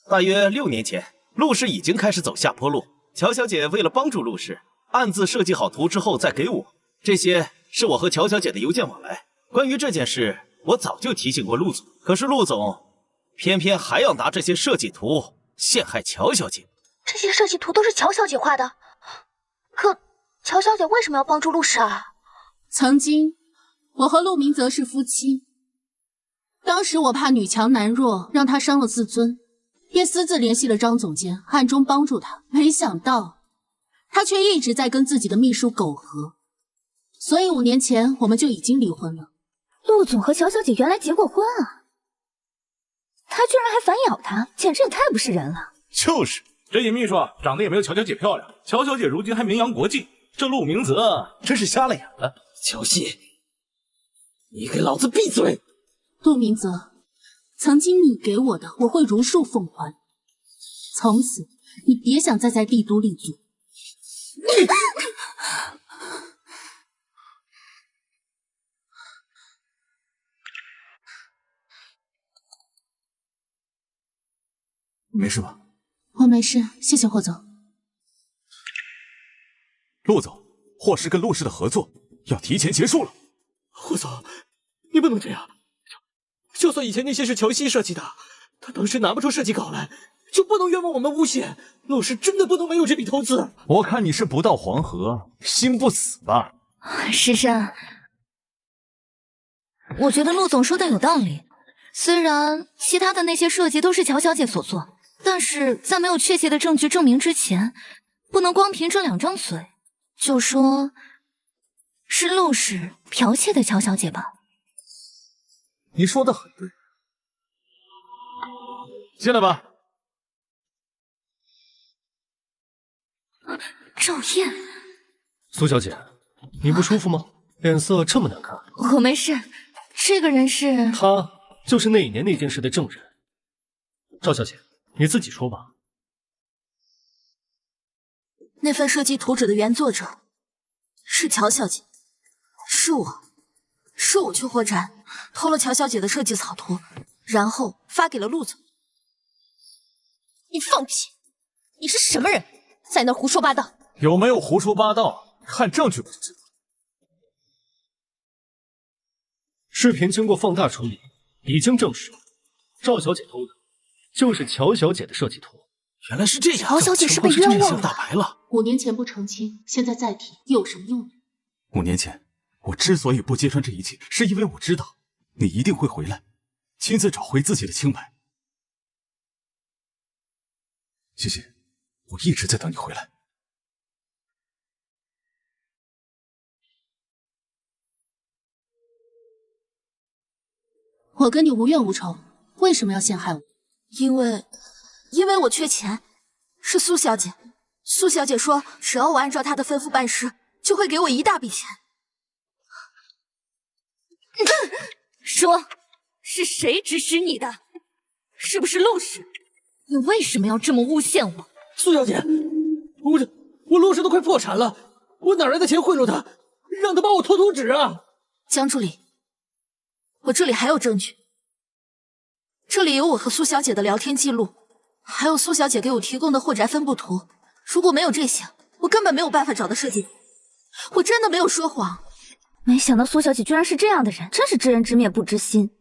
大约6年前，陆氏已经开始走下坡路，乔小姐为了帮助陆氏，暗自设计好图之后再给我，这些是我和乔小姐的邮件往来。关于这件事，我早就提醒过陆总，可是陆总偏偏还要拿这些设计图陷害乔小姐。这些设计图都是乔小姐画的，可乔小姐为什么要帮助陆氏啊？曾经，我和陆明泽是夫妻，当时我怕女强男弱，让他伤了自尊，便私自联系了张总监，暗中帮助他。没想到，他却一直在跟自己的秘书苟合，所以5年前我们就已经离婚了。陆总和乔小姐原来结过婚啊，他居然还反咬他，简直也太不是人了。就是，这尹秘书长得也没有乔小姐漂亮，乔小姐如今还名扬国际，这陆明泽真是瞎了眼了。乔西，你给老子闭嘴！陆明泽，曾经你给我的，我会如数奉还。从此，你别想再在帝都立足。没事吧？我没事，谢谢霍总。陆总，霍氏跟陆氏的合作要提前结束了。霍总，你不能这样。就算以前那些是乔西设计的，他当时拿不出设计稿来，就不能冤枉我们诬陷。陆氏真的不能没有这笔投资。我看你是不到黄河心不死吧？石山，我觉得陆总说的有道理。虽然其他的那些设计都是乔小姐所做，但是在没有确切的证据证明之前，不能光凭这2张嘴就说是陆氏剽窃的乔小姐吧。你说的很对。进来吧。赵燕，苏小姐，你不舒服吗？脸色这么难看。我没事。这个人是？他就是那一年那件事的证人。赵小姐，你自己说吧。那份设计图纸的原作者是乔小姐，是我去货展偷了乔小姐的设计草图，然后发给了陆总。你放屁！你是什么人，在那胡说八道？有没有胡说八道，看证据不就知道。视频经过放大处理，已经证实赵小姐偷的就是乔小姐的设计图。原来是这样，乔小姐是被冤枉大白了。5年前不澄清，现在再提又有什么用呢？5年前，我之所以不揭穿这一切，是因为我知道你一定会回来，亲自找回自己的清白。谢谢，我一直在等你回来。我跟你无怨无仇，为什么要陷害我？因为我缺钱，是苏小姐。苏小姐说，只要我按照她的吩咐办事，就会给我一大笔钱。说，是谁指使你的？是不是陆氏？你为什么要这么诬陷我？苏小姐，我陆氏都快破产了，我哪来的钱贿赂他，让他帮我偷图纸啊？江助理，我这里还有证据，这里有我和苏小姐的聊天记录，还有苏小姐给我提供的货宅分布图。如果没有这些，我根本没有办法找到设计图。我真的没有说谎。没想到苏小姐居然是这样的人，真是知人知面不知心。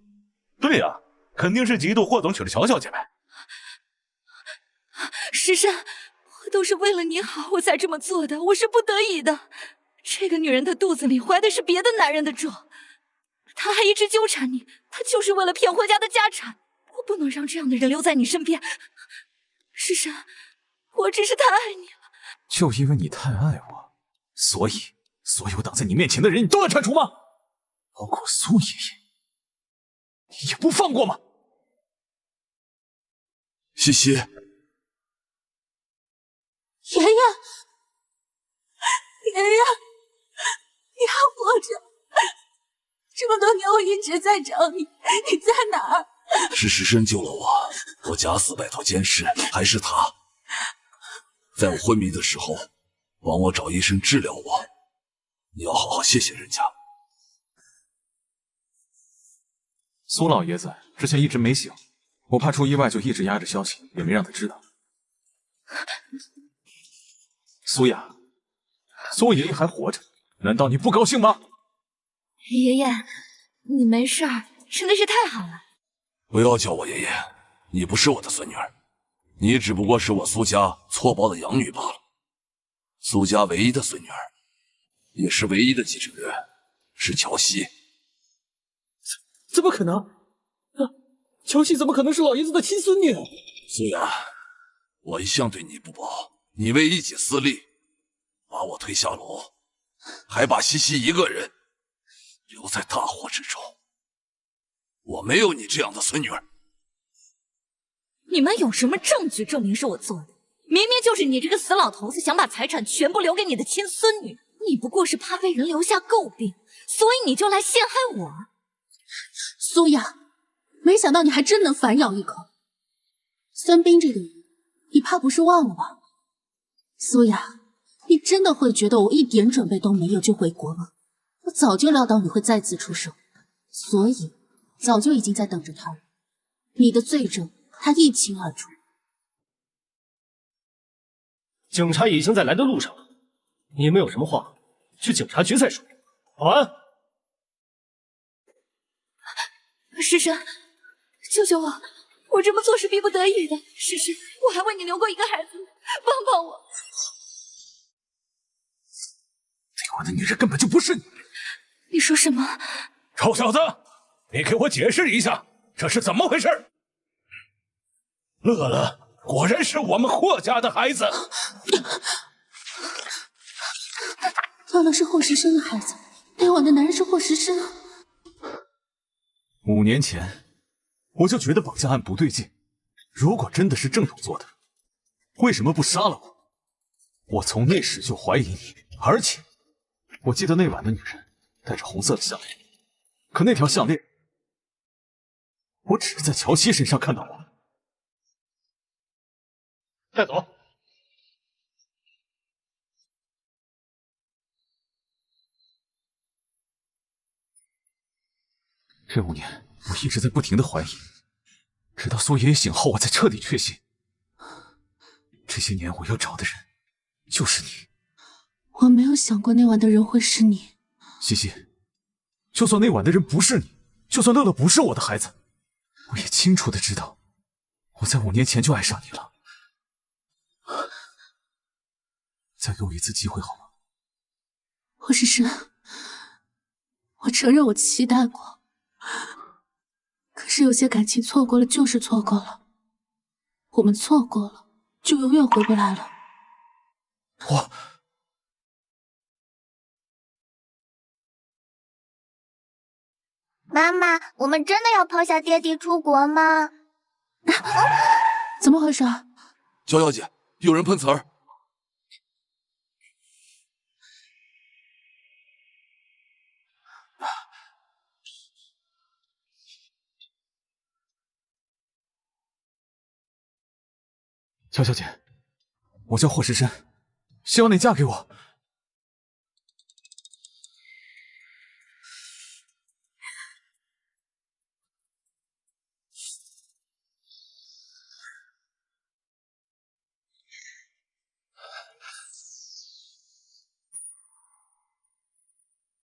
对呀，肯定是嫉妒霍总娶了乔小姐呗。石山，我都是为了你好，我才这么做的，我是不得已的。这个女人的肚子里怀的是别的男人的种，她还一直纠缠你，她就是为了骗霍家的家产。我不能让这样的人留在你身边。石山，我只是太爱你了。就因为你太爱我，所以所有挡在你面前的人你都要铲除吗？包括苏爷爷，你也不放过吗？西西，爷爷，爷爷，你还活着？这么多年我我一直在找你，你在哪儿？是石深救了我，我假死摆脱监视，还是他，在我昏迷的时候帮我找医生治疗我，你要好好谢谢人家。苏老爷子之前一直没醒，我怕出意外，就一直压着消息，也没让他知道。苏雅，苏爷爷还活着，难道你不高兴吗？爷爷，你没事儿，真的是太好了。不要叫我爷爷，你不是我的孙女儿，你只不过是我苏家错报的养女罢了。苏家唯一的孙女儿，也是唯一的继承人，是乔西。怎么可能？乔西怎么可能是老爷子的亲孙女？苏雅，我一向对你不薄，你为一己私利，把我推下楼，还把西西一个人留在大火之中。我没有你这样的孙女儿。你们有什么证据证明是我做的？明明就是你这个死老头子想把财产全部留给你的亲孙女，你不过是怕被人留下诟病，所以你就来陷害我。苏雅，没想到你还真能反咬一口。孙斌这个人，你怕不是忘了吧？苏雅，你真的会觉得我一点准备都没有就回国吗？我早就料到你会再次出手，所以早就已经在等着他了。你的罪证，他一清二楚。警察已经在来的路上了，你们有什么话，去警察局再说。保安，石深，救救我！我这么做是逼不得已的。石深，我还为你留过一个孩子，帮帮我！对我的女人根本就不是你。你说什么？臭小子，你给我解释一下，这是怎么回事？乐乐果然是我们霍家的孩子。乐乐是霍石深的孩子，连我的男人是霍石深。5年前，我就觉得绑架案不对劲。如果真的是郑勇做的，为什么不杀了我？我从那时就怀疑你，而且我记得那晚的女人戴着红色的项链，可那条项链，我只是在乔西身上看到过。带走。这5年，我一直在不停的怀疑，直到苏爷爷醒后，我才彻底确信，这些年我要找的人就是你。我没有想过那晚的人会是你，西西。就算那晚的人不是你，就算乐乐不是我的孩子，我也清楚的知道，我在5年前就爱上你了。再给我一次机会好吗？霍石深，我承认我期待过，可是有些感情错过了就是错过了，我们错过了就永远回不来了。妈妈，我们真的要抛下爹地出国吗？怎么回事？焦小姐，有人喷瓷儿。乔小姐，我叫霍石深，希望你嫁给我。